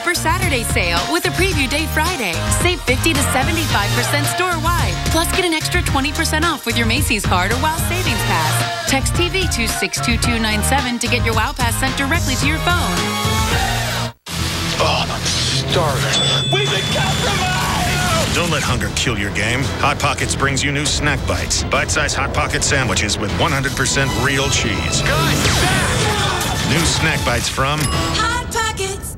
Super Saturday sale with a preview day Friday. Save 50 to 75% store-wide. Plus, get an extra 20% off with your Macy's card or WOW Savings Pass. Text TV to 62297 to get your WOW Pass sent directly to your phone. Oh, I'm starving. We've been compromised! Don't let hunger kill your game. Hot Pockets brings you new Snack Bites. Bite-sized Hot Pocket sandwiches with 100% real cheese. Good! New Snack Bites from Hot Pockets.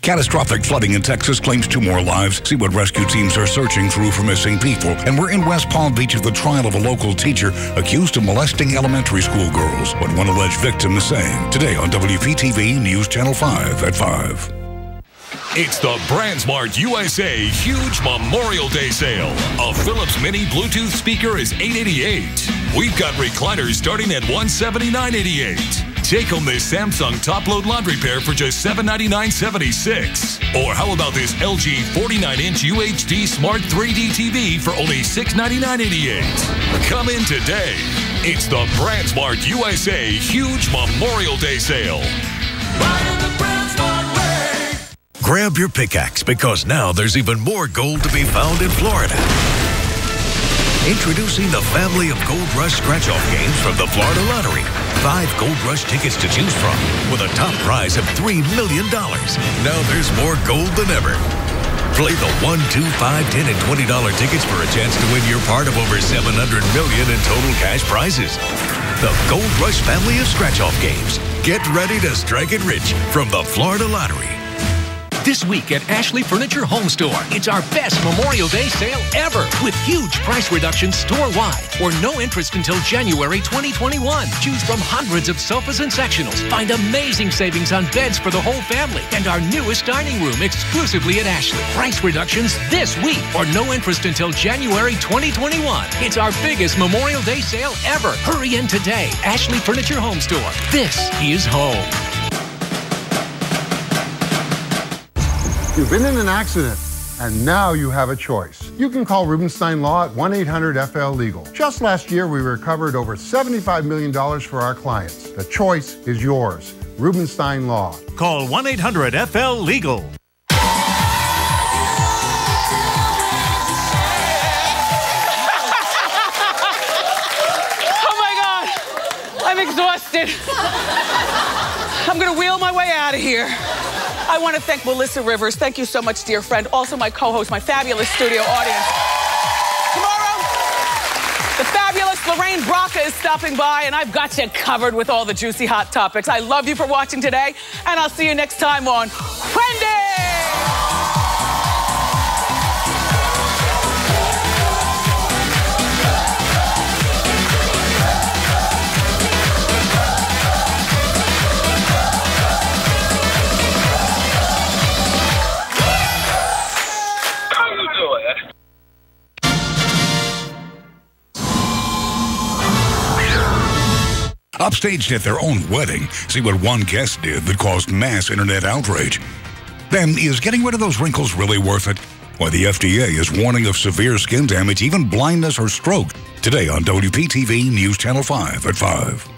Catastrophic flooding in Texas claims 2 more lives. See what rescue teams are searching through for missing people. And we're in West Palm Beach at the trial of a local teacher accused of molesting elementary school girls. What one alleged victim is saying. Today on WPTV News Channel 5 at 5. It's the BrandsMart USA Huge Memorial Day Sale. A Philips Mini Bluetooth speaker is $888. We've got recliners starting at $179.88. Take home this Samsung top-load laundry pair for just $799.76. Or how about this LG 49-inch UHD Smart 3D TV for only $699.88. Come in today. It's the BrandsMart USA Huge Memorial Day Sale. Grab your pickaxe because now there's even more gold to be found in Florida. Introducing the family of Gold Rush scratch-off games from the Florida Lottery. 5 Gold Rush tickets to choose from with a top prize of $3 million. Now there's more gold than ever. Play the $1, $2, $5, $10, and $20 tickets for a chance to win your part of over $700 million in total cash prizes. The Gold Rush family of scratch-off games. Get ready to strike it rich from the Florida Lottery. This week at Ashley Furniture Home Store, it's our best Memorial Day sale ever with huge price reductions store-wide or no interest until January 2021. Choose from hundreds of sofas and sectionals. Find amazing savings on beds for the whole family and our newest dining room exclusively at Ashley. Price reductions this week or no interest until January 2021. It's our biggest Memorial Day sale ever. Hurry in today. Ashley Furniture Home Store. This is home. You've been in an accident, and now you have a choice. You can call Rubenstein Law at 1-800-FL-LEGAL. Just last year, we recovered over $75 million for our clients. The choice is yours. Rubenstein Law. Call 1-800-FL-LEGAL. Oh my God, I'm exhausted. I'm gonna wheel my way out of here. I want to thank Melissa Rivers. Thank you so much, dear friend. Also my co-host, my fabulous studio audience. Tomorrow, the fabulous Lorraine Bracca is stopping by, and I've got you covered with all the juicy hot topics. I love you for watching today, and I'll see you next time on Wendy! Upstaged at their own wedding, see what one guest did that caused mass internet outrage. Then, is getting rid of those wrinkles really worth it? Why, the FDA is warning of severe skin damage, even blindness or stroke. Today on WPTV News Channel 5 at 5.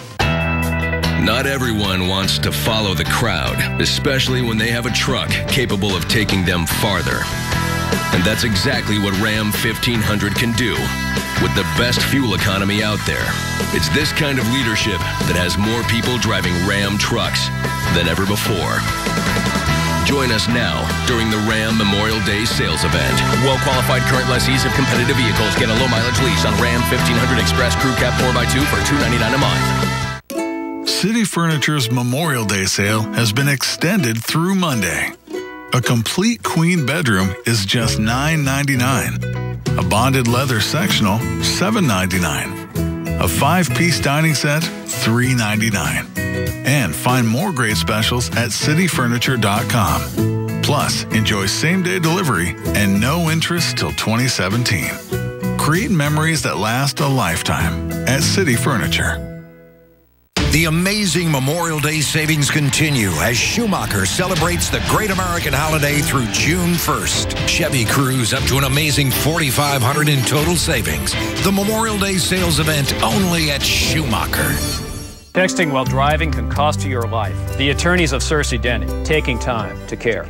Not everyone wants to follow the crowd, especially when they have a truck capable of taking them farther. And that's exactly what Ram 1500 can do, with the best fuel economy out there. It's this kind of leadership that has more people driving Ram trucks than ever before. Join us now during the Ram Memorial Day sales event. Well-qualified current lessees of competitive vehicles get a low-mileage lease on Ram 1500 Express Crew Cab 4x2 for $299 a month. City Furniture's Memorial Day sale has been extended through Monday. A complete queen bedroom is just $9.99. A bonded leather sectional, $7.99. A 5-piece dining set, $3.99. And find more great specials at cityfurniture.com. Plus, enjoy same-day delivery and no interest till 2017. Create memories that last a lifetime at City Furniture. The amazing Memorial Day savings continue as Schumacher celebrates the great American holiday through June 1st. Chevy Cruze up to an amazing $4,500 in total savings. The Memorial Day sales event only at Schumacher. Texting while driving can cost you your life. The attorneys of Cersei Denny, taking time to care.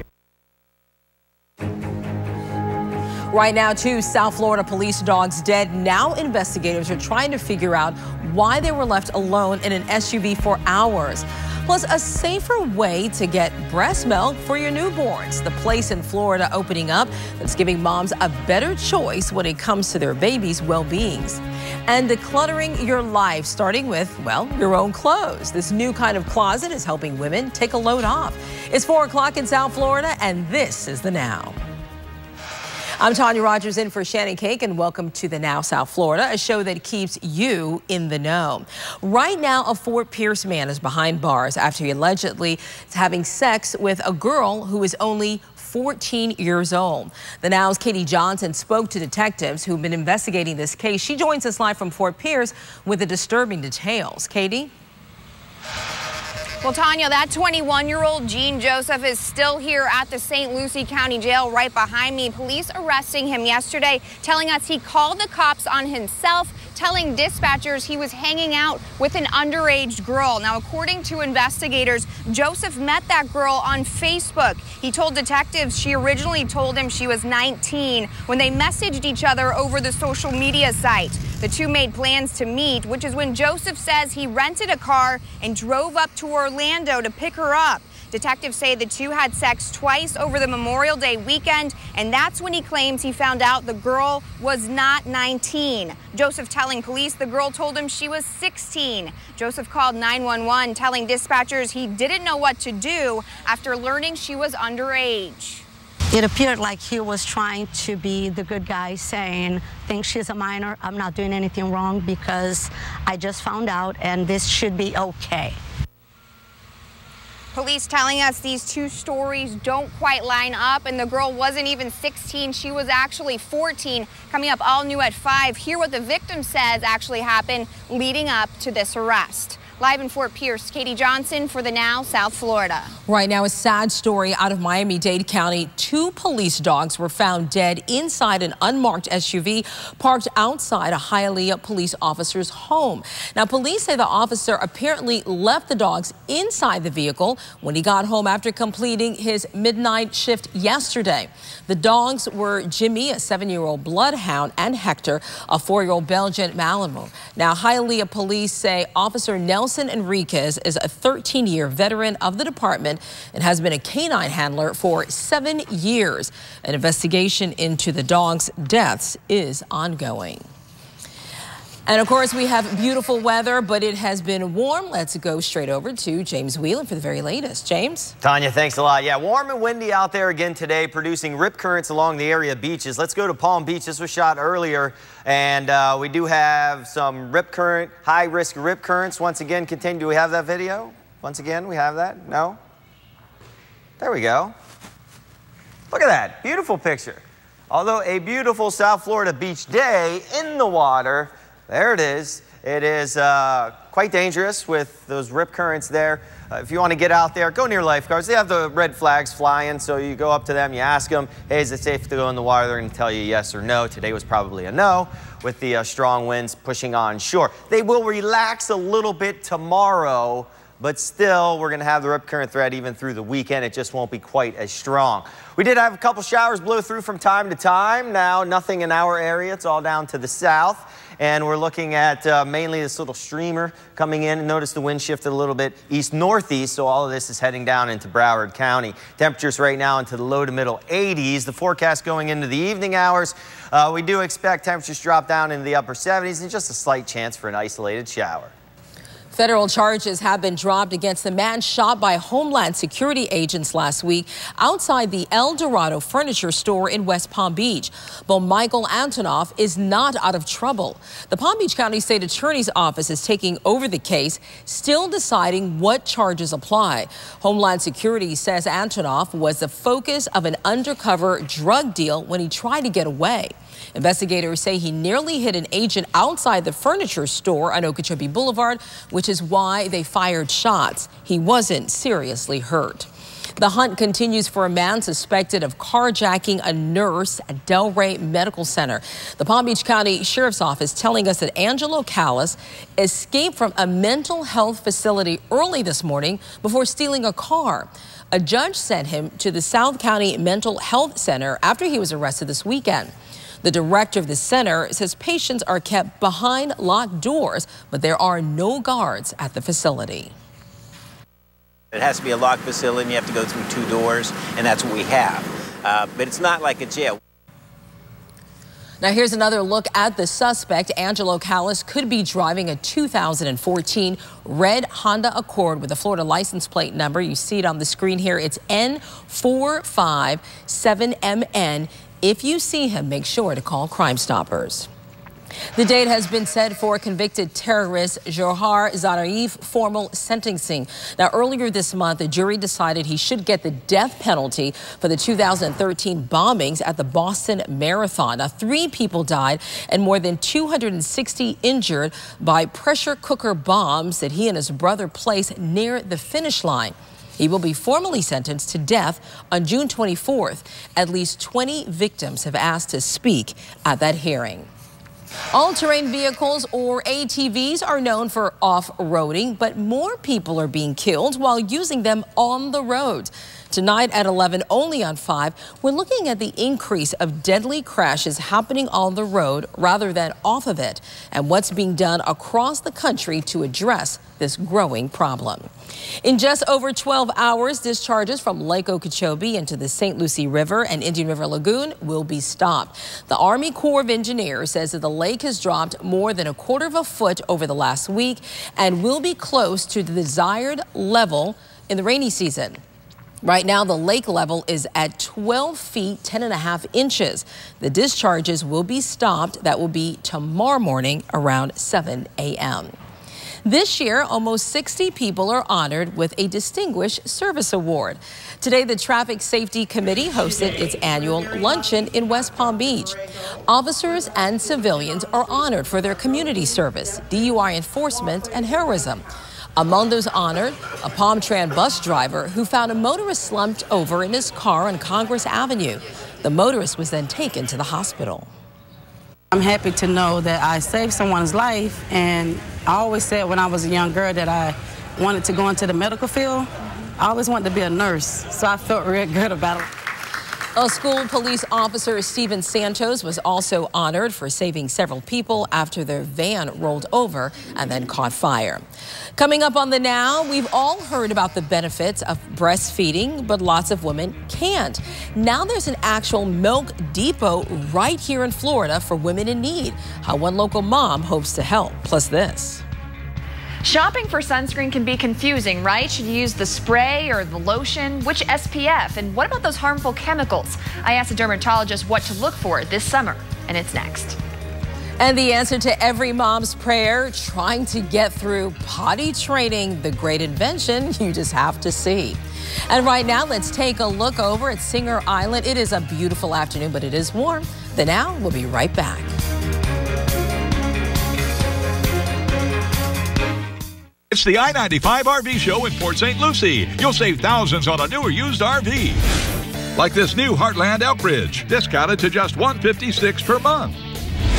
Right now, 2 South Florida police dogs dead. Now investigators are trying to figure out why they were left alone in an SUV for hours. Plus, a safer way to get breast milk for your newborns. The place in Florida opening up that's giving moms a better choice when it comes to their babies' well-beings. And decluttering your life, starting with, well, your own clothes. This new kind of closet is helping women take a load off. It's 4 o'clock in South Florida, and this is The Now. I'm Tanya Rogers in for Shannon Cake, and welcome to The Now South Florida, a show that keeps you in the know. Right now, a Fort Pierce man is behind bars after he allegedly is having sex with a girl who is only 14 years old. The Now's Katie Johnson spoke to detectives who've been investigating this case. She joins us live from Fort Pierce with the disturbing details. Katie? Well, Tanya, that 21-year-old Gene Joseph is still here at the St. Lucie County Jail right behind me. Police arresting him yesterday, telling us he called the cops on himself, telling dispatchers he was hanging out with an underage girl. Now, according to investigators, Joseph met that girl on Facebook. He told detectives she originally told him she was 19 when they messaged each other over the social media site. The two made plans to meet, which is when Joseph says he rented a car and drove up to Orlando to pick her up. Detectives say the two had sex twice over the Memorial Day weekend, and that's when he claims he found out the girl was not 19. Joseph telling police the girl told him she was 16. Joseph called 911, telling dispatchers he didn't know what to do after learning she was underage. It appeared like he was trying to be the good guy, saying, think she's a minor, I'm not doing anything wrong because I just found out and this should be okay. Police telling us these two stories don't quite line up, and the girl wasn't even 16. She was actually 14. Coming up all new at 5, hear what the victim says actually happened leading up to this arrest. Live in Fort Pierce, Katie Johnson for The Now, South Florida. Right now, a sad story out of Miami-Dade County. 2 police dogs were found dead inside an unmarked SUV parked outside a Hialeah police officer's home. Now, police say the officer apparently left the dogs inside the vehicle when he got home after completing his midnight shift yesterday. The dogs were Jimmy, a 7-year-old bloodhound, and Hector, a 4-year-old Belgian Malinois. Now, Hialeah police say Officer Nelson Enriquez is a 13-year veteran of the department and has been a canine handler for 7 years. An investigation into the dogs' deaths is ongoing. And of course, we have beautiful weather, but it has been warm. Let's go straight over to James Whelan for the very latest. James? Tanya, thanks a lot. Yeah, warm and windy out there again today, producing rip currents along the area beaches. Let's go to Palm Beach. This was shot earlier, and we do have some rip current, high-risk rip currents. Once again, continue. Do we have that video? Once again, we have that? No? There we go. Look at that. Beautiful picture. Although a beautiful South Florida beach day in the water, there it is. It is quite dangerous with those rip currents there. If you want to get out there, go near lifeguards. They have the red flags flying, so you go up to them, you ask them, hey, is it safe to go in the water? They're going to tell you yes or no. Today was probably a no with the strong winds pushing on shore. They will relax a little bit tomorrow, but still, we're going to have the rip current threat even through the weekend. It just won't be quite as strong. We did have a couple showers blow through from time to time. Now, nothing in our area. It's all down to the south. And we're looking at mainly this little streamer coming in. Notice the wind shifted a little bit east-northeast, so all of this is heading down into Broward County. Temperatures right now into the low to middle 80s. The forecast going into the evening hours, we do expect temperatures drop down into the upper 70s and just a slight chance for an isolated shower. Federal charges have been dropped against the man shot by Homeland Security agents last week outside the El Dorado furniture store in West Palm Beach. But Michael Antonoff is not out of trouble. The Palm Beach County State Attorney's Office is taking over the case, still deciding what charges apply. Homeland Security says Antonoff was the focus of an undercover drug deal when he tried to get away. Investigators say he nearly hit an agent outside the furniture store on Okeechobee Boulevard, which is why they fired shots. He wasn't seriously hurt. The hunt continues for a man suspected of carjacking a nurse at Delray Medical Center. The Palm Beach County Sheriff's Office telling us that Angelo Callis escaped from a mental health facility early this morning before stealing a car. A judge sent him to the South County Mental Health Center after he was arrested this weekend. The director of the center says patients are kept behind locked doors, but there are no guards at the facility. It has to be a locked facility, and you have to go through 2 doors, and that's what we have. But it's not like a jail. Now here's another look at the suspect. Angelo Callis could be driving a 2014 red Honda Accord with a Florida license plate number. You see it on the screen here. It's N457MN. If you see him, make sure to call Crime Stoppers. The date has been set for convicted terrorist Johar Zarif formal sentencing. Now, earlier this month, the jury decided he should get the death penalty for the 2013 bombings at the Boston Marathon. Now, 3 people died and more than 260 injured by pressure cooker bombs that he and his brother placed near the finish line. He will be formally sentenced to death on June 24th. At least 20 victims have asked to speak at that hearing. All-terrain vehicles, or ATVs, are known for off-roading, but more people are being killed while using them on the road. Tonight at 11, only on 5, we're looking at the increase of deadly crashes happening on the road rather than off of it, and what's being done across the country to address this growing problem. In just over 12 hours, discharges from Lake Okeechobee into the St. Lucie River and Indian River Lagoon will be stopped. The Army Corps of Engineers says that the lake has dropped more than 1/4 foot over the last week and will be close to the desired level in the rainy season. Right now, the lake level is at 12 feet, 10.5 inches. The discharges will be stopped. That will be tomorrow morning around 7 a.m. This year, almost 60 people are honored with a Distinguished Service Award. Today, the Traffic Safety Committee hosted its annual luncheon in West Palm Beach. Officers and civilians are honored for their community service, DUI enforcement, and heroism. Among those honored, a Palm Tran bus driver who found a motorist slumped over in his car on Congress Avenue. The motorist was then taken to the hospital. I'm happy to know that I saved someone's life, and I always said when I was a young girl that I wanted to go into the medical field. I always wanted to be a nurse, so I felt real good about it. A school police officer, Steven Santos, was also honored for saving several people after their van rolled over and then caught fire. Coming up on the Now, we've all heard about the benefits of breastfeeding, but lots of women can't. Now there's an actual milk depot right here in Florida for women in need. How one local mom hopes to help. Plus this. Shopping for sunscreen can be confusing, right? Should you use the spray or the lotion? Which SPF? And what about those harmful chemicals? I asked a dermatologist what to look for this summer, and it's next. And the answer to every mom's prayer, trying to get through potty training, the great invention you just have to see. And right now, let's take a look over at Singer Island. It is a beautiful afternoon, but it is warm. The Now will be right back. It's the I-95 RV show in Port St. Lucie. You'll save thousands on a new or used RV. Like this new Heartland Elkridge, discounted to just $156 per month.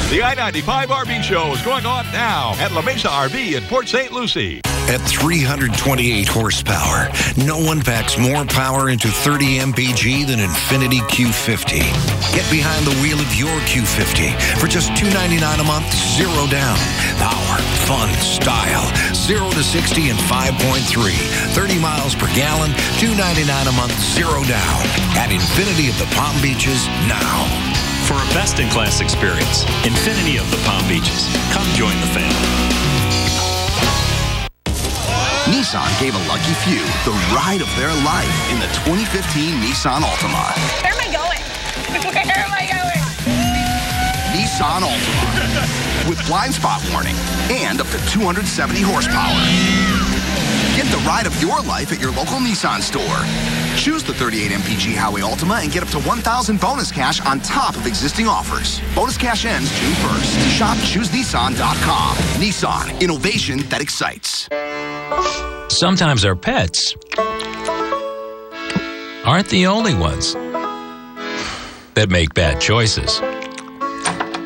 The I-95 RV show is going on now at La Mesa RV in Port St. Lucie. At 328 horsepower, no one packs more power into 30 mpg than Infiniti Q50. Get behind the wheel of your Q50 for just $299 a month, 0 down. Power, fun, style, 0 to 60 in 5.3. 30 miles per gallon, $299 a month, 0 down. At Infiniti of the Palm Beaches now. For a best-in-class experience, Infiniti of the Palm Beaches. Come join the family. Nissan gave a lucky few the ride of their life in the 2015 Nissan Altima. Where am I going? Where am I going? Nissan Altima with blind spot warning and up to 270 horsepower. Get the ride of your life at your local Nissan store. Choose the 38 mpg Highway Altima and get up to $1,000 bonus cash on top of existing offers. Bonus cash ends June 1st. Shop ChooseNissan.com. Nissan, innovation that excites. Sometimes our pets aren't the only ones that make bad choices.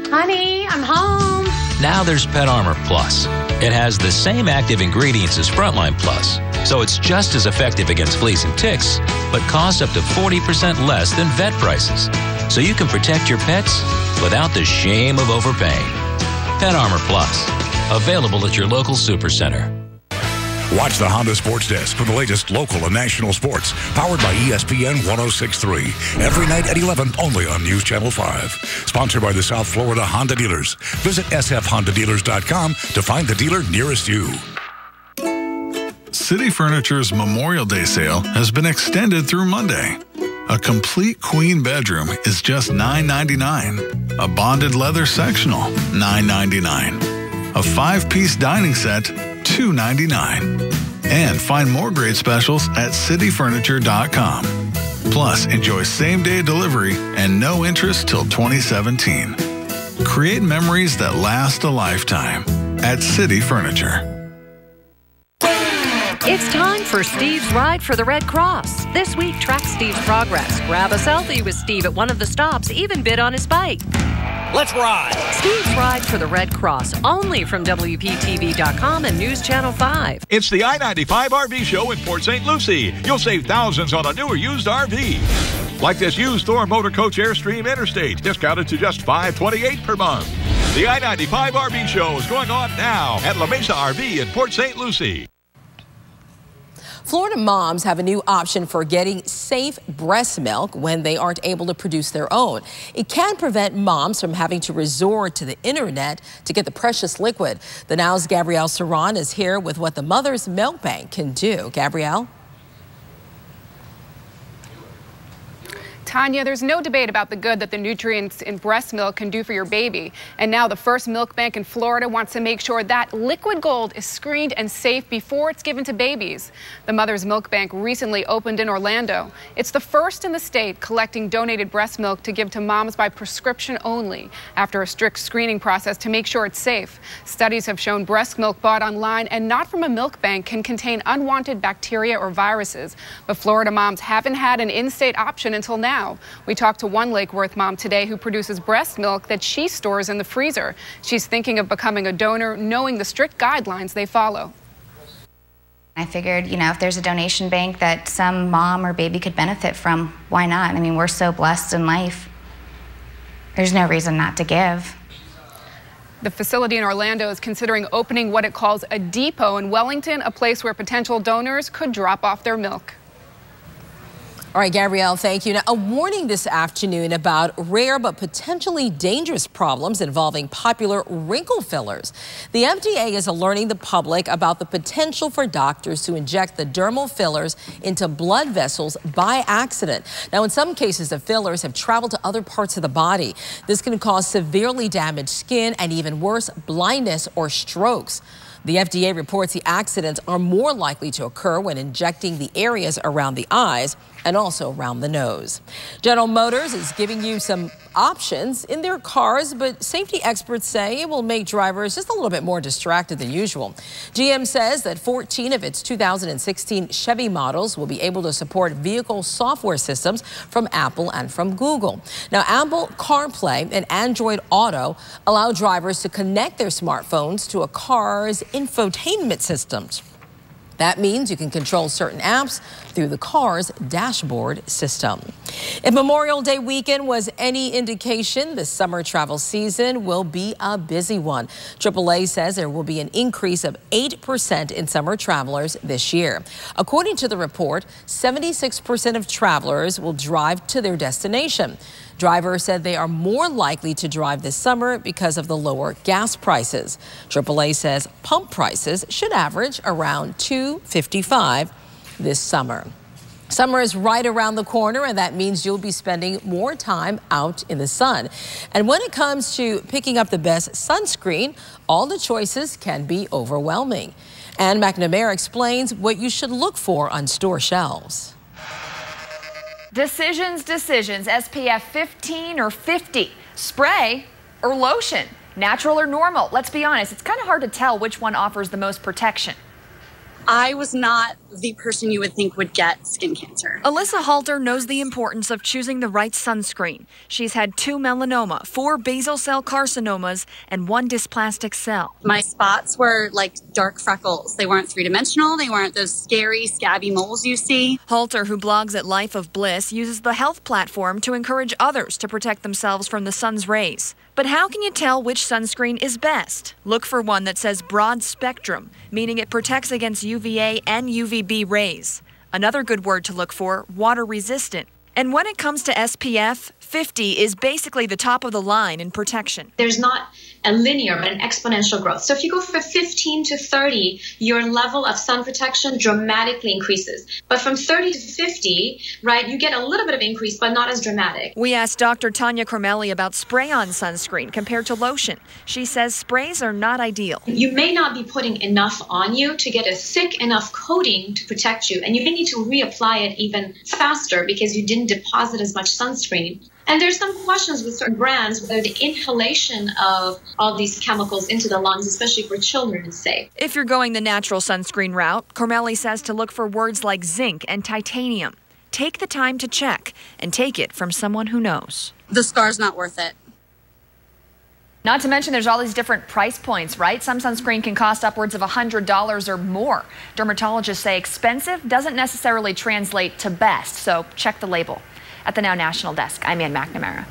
Honey, I'm home. Now there's Pet Armor Plus. It has the same active ingredients as Frontline Plus, so it's just as effective against fleas and ticks, but costs up to 40% less than vet prices. So you can protect your pets without the shame of overpaying. Pet Armor Plus, available at your local supercenter. Watch the Honda Sports Desk for the latest local and national sports, powered by ESPN 106.3. Every night at 11, only on News Channel 5. Sponsored by the South Florida Honda Dealers. Visit sfhondadealers.com to find the dealer nearest you. City Furniture's Memorial Day sale has been extended through Monday. A complete queen bedroom is just $9.99. A bonded leather sectional, $9.99. A 5-piece dining set, $2.99. And find more great specials at cityfurniture.com. Plus, enjoy same-day delivery and no interest till 2017. Create memories that last a lifetime at City Furniture. It's time for Steve's Ride for the Red Cross. This week, track Steve's progress. Grab a selfie with Steve at one of the stops, even bid on his bike. Let's ride. Steve's Ride for the Red Cross, only from WPTV.com and News Channel 5. It's the I-95 RV show in Port St. Lucie. You'll save thousands on a new or used RV. Like this used Thor Motor Coach Airstream Interstate, discounted to just $528 per month. The I-95 RV show is going on now at La Mesa RV in Port St. Lucie. Florida moms have a new option for getting safe breast milk when they aren't able to produce their own. It can prevent moms from having to resort to the internet to get the precious liquid. The Now's Gabrielle Saran is here with what the Mother's Milk Bank can do. Gabrielle? Tanya, there's no debate about the good that the nutrients in breast milk can do for your baby. And now the first milk bank in Florida wants to make sure that liquid gold is screened and safe before it's given to babies. The Mother's Milk Bank recently opened in Orlando. It's the first in the state collecting donated breast milk to give to moms by prescription only, after a strict screening process to make sure it's safe. Studies have shown breast milk bought online and not from a milk bank can contain unwanted bacteria or viruses. But Florida moms haven't had an in-state option until now. We talked to one Lake Worth mom today who produces breast milk that she stores in the freezer. She's thinking of becoming a donor, knowing the strict guidelines they follow. I figured, if there's a donation bank that some mom or baby could benefit from, why not? I mean, we're so blessed in life. There's no reason not to give. The facility in Orlando is considering opening what it calls a depot in Wellington, a place where potential donors could drop off their milk. All right, Gabrielle, thank you. Now, a warning this afternoon about rare but potentially dangerous problems involving popular wrinkle fillers. The FDA is alerting the public about the potential for doctors to inject the dermal fillers into blood vessels by accident. Now, in some cases, the fillers have traveled to other parts of the body. This can cause severely damaged skin and even worse, blindness or strokes. The FDA reports the accidents are more likely to occur when injecting the areas around the eyes and also around the nose. General Motors is giving you some options in their cars, but safety experts say it will make drivers just a little bit more distracted than usual. GM says that 14 of its 2016 Chevy models will be able to support vehicle software systems from Apple and from Google. Now, Apple CarPlay and Android Auto allow drivers to connect their smartphones to a car's infotainment systems. That means you can control certain apps through the car's dashboard system. If Memorial Day weekend was any indication, the summer travel season will be a busy one. AAA says there will be an increase of 8% in summer travelers this year. According to the report, 76% of travelers will drive to their destination. Drivers said they are more likely to drive this summer because of the lower gas prices. AAA says pump prices should average around $2.55 this summer. Summer is right around the corner, and that means you'll be spending more time out in the sun. And when it comes to picking up the best sunscreen, all the choices can be overwhelming. Ann McNamara explains what you should look for on store shelves. Decisions, SPF 15 or 50, spray or lotion, natural or normal. Let's be honest, it's kind of hard to tell which one offers the most protection. I was not the person you would think would get skin cancer. Alyssa Halter knows the importance of choosing the right sunscreen. She's had 2 melanoma, 4 basal cell carcinomas, and 1 dysplastic cell. My spots were like dark freckles. They weren't three-dimensional. They weren't those scary, scabby moles you see. Halter, who blogs at Life of Bliss, uses the health platform to encourage others to protect themselves from the sun's rays. But how can you tell which sunscreen is best? Look for one that says broad spectrum, meaning it protects against UVA and UVB rays. Another good word to look for, water resistant. And when it comes to SPF, 50 is basically the top of the line in protection. There's not a linear, but an exponential growth. So if you go from 15 to 30, your level of sun protection dramatically increases. But from 30 to 50, right, you get a little bit of increase, but not as dramatic. We asked Dr. Tanya Cromelli about spray-on sunscreen compared to lotion. She says sprays are not ideal. You may not be putting enough on you to get a thick enough coating to protect you, and you may need to reapply it even faster because you didn't deposit as much sunscreen. And there's some questions with certain brands whether the inhalation of all these chemicals into the lungs, especially for children, is safe. If you're going the natural sunscreen route, Cromelli says to look for words like zinc and titanium. Take the time to check and take it from someone who knows. The scar's not worth it. Not to mention there's all these different price points, right? Some sunscreen can cost upwards of $100 or more. Dermatologists say expensive doesn't necessarily translate to best, so check the label. At the Now National Desk, I'm Ann McNamara.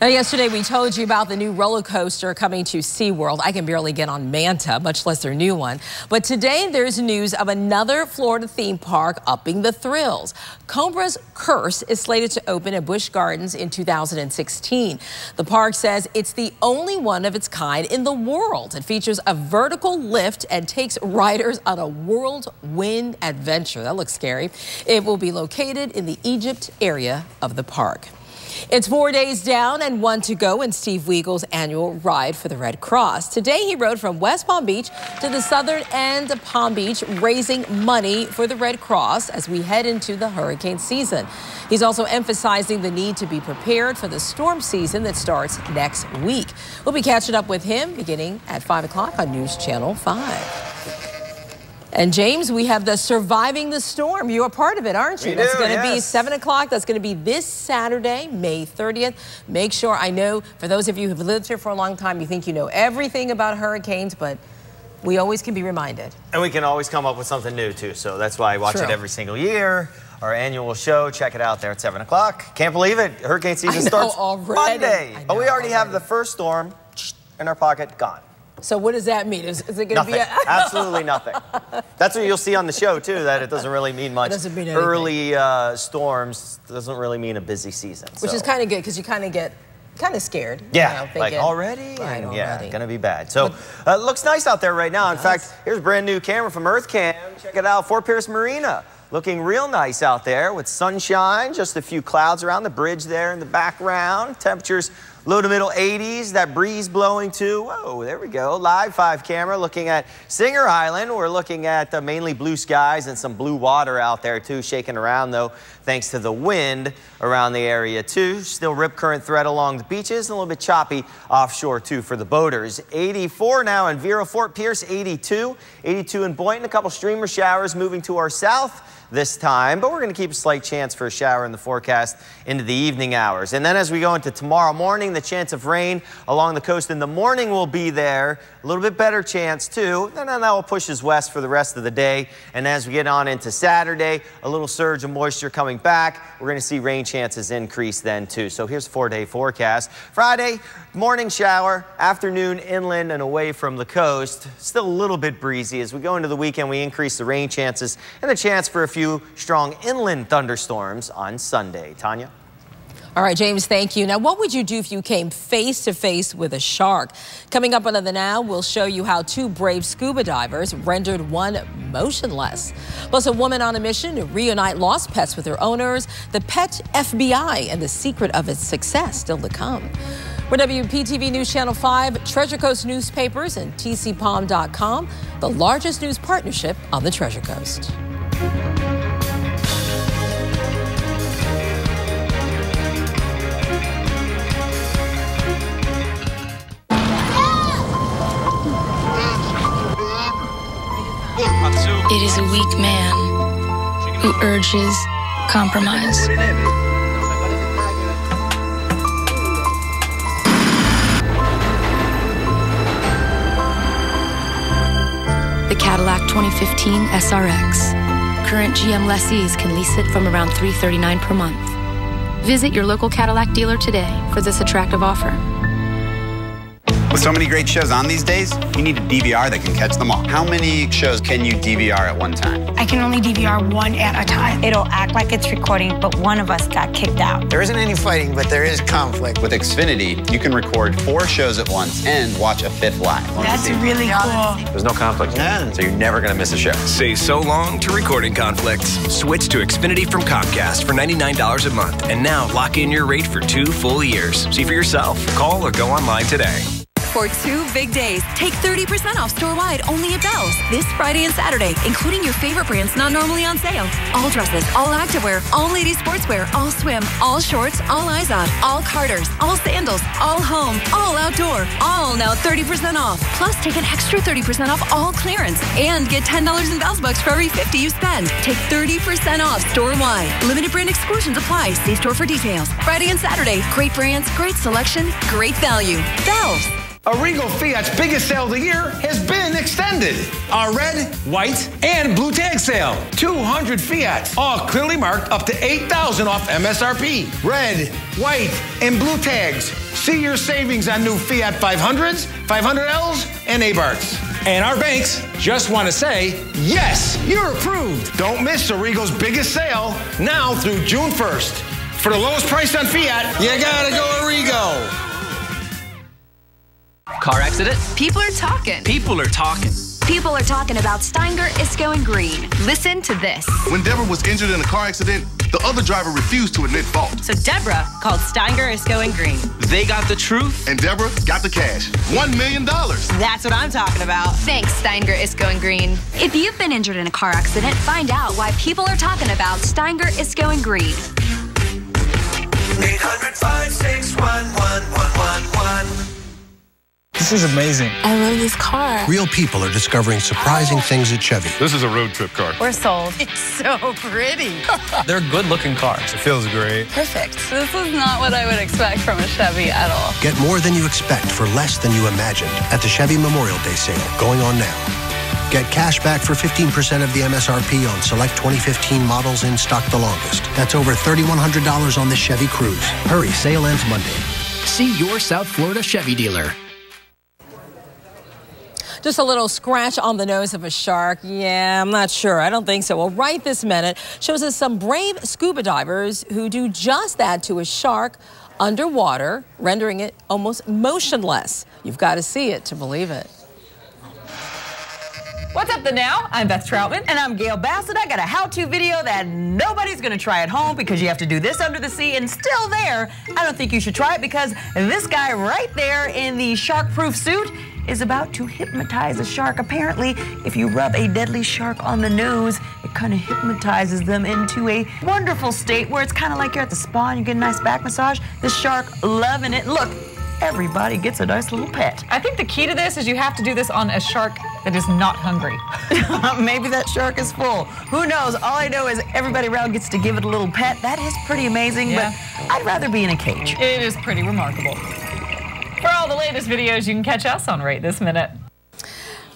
Now, yesterday we told you about the new roller coaster coming to SeaWorld. I can barely get on Manta, much less their new one. But today there's news of another Florida theme park upping the thrills. Cobra's Curse is slated to open at Busch Gardens in 2016. The park says it's the only one of its kind in the world. It features a vertical lift and takes riders on a whirlwind adventure. That looks scary. It will be located in the Egypt area of the park. It's 4 days down and 1 to go in Steve Weagle's annual ride for the Red Cross. Today he rode from West Palm Beach to the southern end of Palm Beach, raising money for the Red Cross as we head into the hurricane season. He's also emphasizing the need to be prepared for the storm season that starts next week. We'll be catching up with him beginning at 5 o'clock on News Channel 5. And James, we have the Surviving the Storm. You're a part of it, aren't you? That's going to be 7 o'clock. That's going to be this Saturday, May 30th. Make sure, I know for those of you who've lived here for a long time, you think you know everything about hurricanes, but we always can be reminded. And we can always come up with something new, too. So that's why I watch it every single year. Our annual show, check it out there at 7 o'clock. Can't believe it. Hurricane season starts Monday. But we already have the first storm in our pocket gone. So what does that mean? Is it going to be absolutely nothing? That's what you'll see on the show, too, that it doesn't really mean much. It doesn't mean anything. Early storms doesn't really mean a busy season. Which is kind of good because you kind of get scared. Yeah, you know, thinking, like already? Right, and yeah, going to be bad. So it looks nice out there right now. In fact, here's a brand new camera from EarthCam. Check it out, Fort Pierce Marina. Looking real nice out there with sunshine, just a few clouds around the bridge there in the background. Temperatures low to middle 80s, that breeze blowing too. Whoa, there we go. Live 5 camera looking at Singer Island. We're looking at mainly blue skies and some blue water out there too, shaking around though, thanks to the wind around the area too. Still rip current threat along the beaches and a little bit choppy offshore too for the boaters. 84 now in Vero, Fort Pierce 82. 82 in Boynton, a couple streamer showers moving to our south this time, but we're going to keep a slight chance for a shower in the forecast into the evening hours. And then as we go into tomorrow morning, the chance of rain along the coast in the morning will be there. A little bit better chance too. And then that will push us west for the rest of the day. And as we get on into Saturday, a little surge of moisture coming back. We're going to see rain chances increase then too. So here's a 4-day forecast. Friday, morning shower, afternoon inland and away from the coast. Still a little bit breezy. As we go into the weekend, we increase the rain chances and the chance for a few strong inland thunderstorms on Sunday. Tanya? All right, James, thank you. Now, what would you do if you came face to face with a shark? Coming up on The Now, we'll show you how 2 brave scuba divers rendered one motionless. Plus, a woman on a mission to reunite lost pets with their owners, the pet FBI, and the secret of its success still to come. We're WPTV News Channel 5, Treasure Coast Newspapers, and TCPalm.com, the largest news partnership on the Treasure Coast. Atsu. It is a weak man who urges compromise. The Cadillac 2015 SRX. Current GM lessees can lease it from around $339 per month. Visit your local Cadillac dealer today for this attractive offer. With so many great shows on these days, you need a DVR that can catch them all. How many shows can you DVR at one time? I can only DVR one at a time. It'll act like it's recording, but one of us got kicked out. There isn't any fighting, but there is conflict. With Xfinity, you can record 4 shows at once and watch a 5th live. That's really cool. There's no conflict, so you're never going to miss a show. Say so long to recording conflicts. Switch to Xfinity from Comcast for $99 a month. And now lock in your rate for 2 full years. See for yourself. Call or go online today. For 2 big days, take 30% off store-wide only at Belle's. This Friday and Saturday, including your favorite brands not normally on sale. All dresses, all activewear, all ladies sportswear, all swim, all shorts, all Izod, all Carters, all sandals, all home, all outdoor, all now 30% off. Plus, take an extra 30% off all clearance and get $10 in Belle's bucks for every $50 you spend. Take 30% off store-wide. Limited brand exclusions apply. See store for details. Friday and Saturday, great brands, great selection, great value. Belle's. Arrigo Fiat's biggest sale of the year has been extended. Our red, white, and blue tag sale. 200 Fiats, all clearly marked up to $8,000 off MSRP. Red, white, and blue tags. See your savings on new Fiat 500s, 500Ls, and Abarths. And our banks just want to say, yes, you're approved. Don't miss Arrigo's biggest sale now through June 1st. For the lowest price on Fiat, you gotta go Arrigo. Car accident? People are talking. People are talking. People are talking about Steinger is going green. Listen to this. When Deborah was injured in a car accident, the other driver refused to admit fault. So Deborah called Steinger is going green. They got the truth. And Deborah got the cash. $1 million. That's what I'm talking about. Thanks, Steinger is going green. If you've been injured in a car accident, find out why people are talking about Steinger is going green. 800-561-1111. This is amazing. I love this car. Real people are discovering surprising things at Chevy. This is a road trip car. We're sold. It's so pretty. They're good-looking cars. It feels great. Perfect. This is not what I would expect from a Chevy at all. Get more than you expect for less than you imagined at the Chevy Memorial Day sale going on now. Get cash back for 15% of the MSRP on select 2015 models in stock the longest. That's over $3,100 on the Chevy Cruze. Hurry, sale ends Monday. See your South Florida Chevy dealer. Just a little scratch on the nose of a shark. Yeah, I'm not sure. I don't think so. Well, right this minute shows us some brave scuba divers who do just that to a shark underwater, rendering it almost motionless. You've got to see it to believe it. What's up, The Now? I'm Beth Troutman. And I'm Gail Bassett. I got a how-to video that nobody's going to try at home because you have to do this under the sea. And still there, I don't think you should try it because this guy right there in the shark-proof suit is about to hypnotize a shark. Apparently, if you rub a deadly shark on the nose, it kind of hypnotizes them into a wonderful state where it's kind of like you're at the spa and you get a nice back massage. The shark loving it. Look, everybody gets a nice little pet. I think the key to this is you have to do this on a shark that is not hungry. Maybe that shark is full. Who knows? All I know is everybody around gets to give it a little pet. That is pretty amazing, but I'd rather be in a cage. It is pretty remarkable. For all the latest videos, you can catch us on Right This Minute.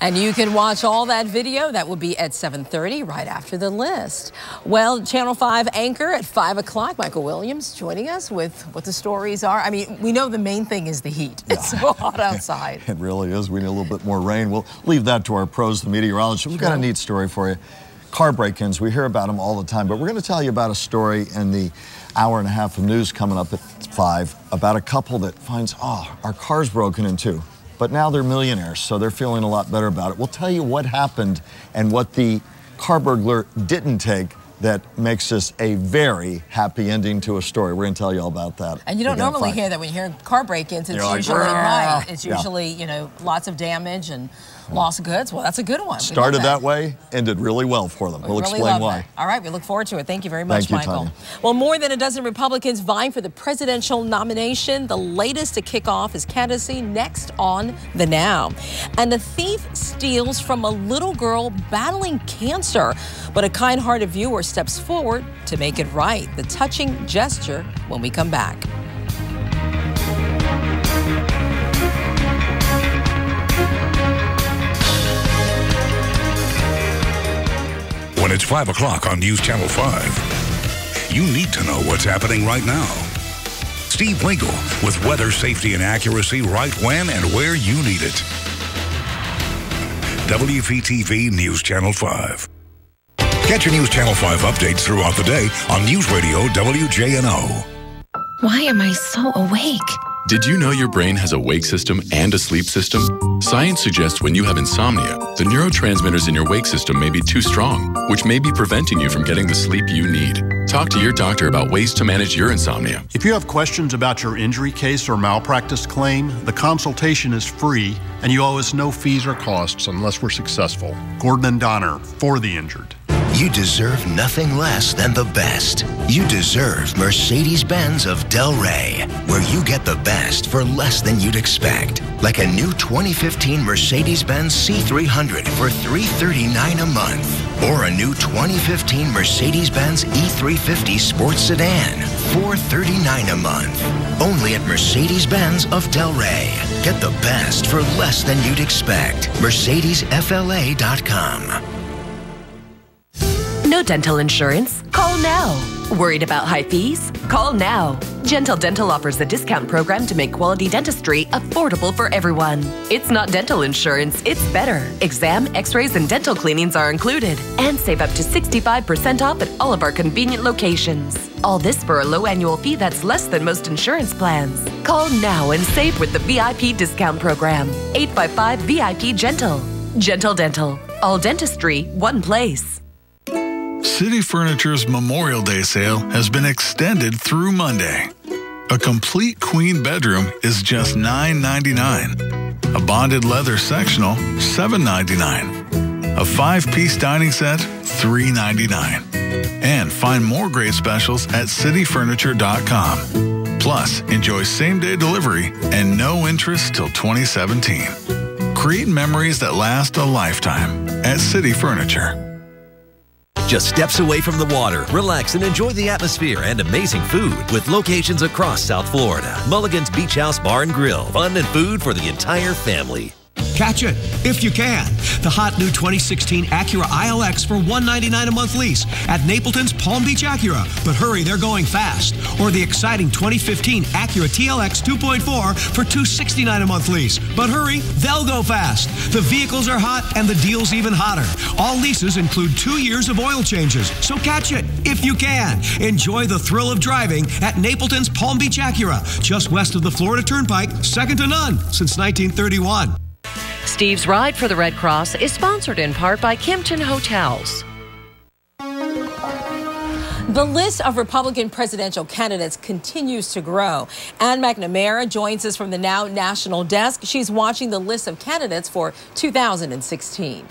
And you can watch all that video. That will be at 7:30, right after the list. Well, Channel 5 anchor at 5 o'clock, Michael Williams, joining us with what the stories are. I mean, we know the main thing is the heat. It's so hot outside. It really is. We need a little bit more rain. We'll leave that to our pros, the meteorologists. We've got a neat story for you. Car break-ins, we hear about them all the time, but we're going to tell you about a story in the hour and a half of news coming up at 5 about a couple that finds, our car's broken into. But now they're millionaires, so they're feeling a lot better about it. We'll tell you what happened and what the car burglar didn't take that makes this a very happy ending to a story. We're going to tell you all about that. And you don't normally hear that when you hear car break-ins. It's usually right. It's usually, you know, lots of damage and loss of goods. Well, that's a good one. Started that way, ended really well for them. We'll explain why. That. All right, we look forward to it. Thank you very much, Thank you, Michael. Tanya. Well, more than a dozen Republicans vying for the presidential nomination. The latest to kick off his candidacy next on The Now. And a thief steals from a little girl battling cancer, but a kind-hearted viewer steps forward to make it right. The touching gesture when we come back. When it's 5 o'clock on News Channel 5, you need to know what's happening right now. Steve Winkle with weather, safety, and accuracy right when and where you need it. WPTV News Channel 5. Get your News Channel 5 updates throughout the day on News Radio WJNO. Why am I so awake? Did you know your brain has a wake system and a sleep system? Science suggests when you have insomnia, the neurotransmitters in your wake system may be too strong, which may be preventing you from getting the sleep you need. Talk to your doctor about ways to manage your insomnia. If you have questions about your injury case or malpractice claim, the consultation is free and you owe us no fees or costs unless we're successful. Gordon and Donner, for the injured. You deserve nothing less than the best. You deserve Mercedes-Benz of Delray, where you get the best for less than you'd expect. Like a new 2015 Mercedes-Benz C300 for $339 a month. Or a new 2015 Mercedes-Benz E350 Sports Sedan, $439 a month. Only at Mercedes-Benz of Delray. Get the best for less than you'd expect. MercedesFLA.com. No dental insurance? Call now. Worried about high fees? Call now. Gentle Dental offers a discount program to make quality dentistry affordable for everyone. It's not dental insurance, it's better. Exam, x-rays, and dental cleanings are included. And save up to 65% off at all of our convenient locations. All this for a low annual fee that's less than most insurance plans. Call now and save with the VIP discount program. 855-VIP-GENTLE. Gentle Dental. All dentistry, one place. City Furniture's Memorial Day sale has been extended through Monday. A complete queen bedroom is just $9.99. A bonded leather sectional, $7.99. A 5-piece dining set, $3.99. And find more great specials at cityfurniture.com. Plus, enjoy same-day delivery and no interest till 2017. Create memories that last a lifetime at City Furniture. Just steps away from the water, relax and enjoy the atmosphere and amazing food with locations across South Florida. Mulligan's Beach House Bar and Grill. Fun and food for the entire family. Catch it, if you can. The hot new 2016 Acura ILX for $199 a month lease at Napleton's Palm Beach Acura. But hurry, they're going fast. Or the exciting 2015 Acura TLX 2.4 for $269 a month lease. But hurry, they'll go fast. The vehicles are hot and the deal's even hotter. All leases include 2 years of oil changes. So catch it, if you can. Enjoy the thrill of driving at Napleton's Palm Beach Acura, just west of the Florida Turnpike, second to none since 1931. Steve's Ride for the Red Cross is sponsored in part by Kimpton Hotels. The list of Republican presidential candidates continues to grow. Ann McNamara joins us from the Now National Desk. She's watching the list of candidates for 2016.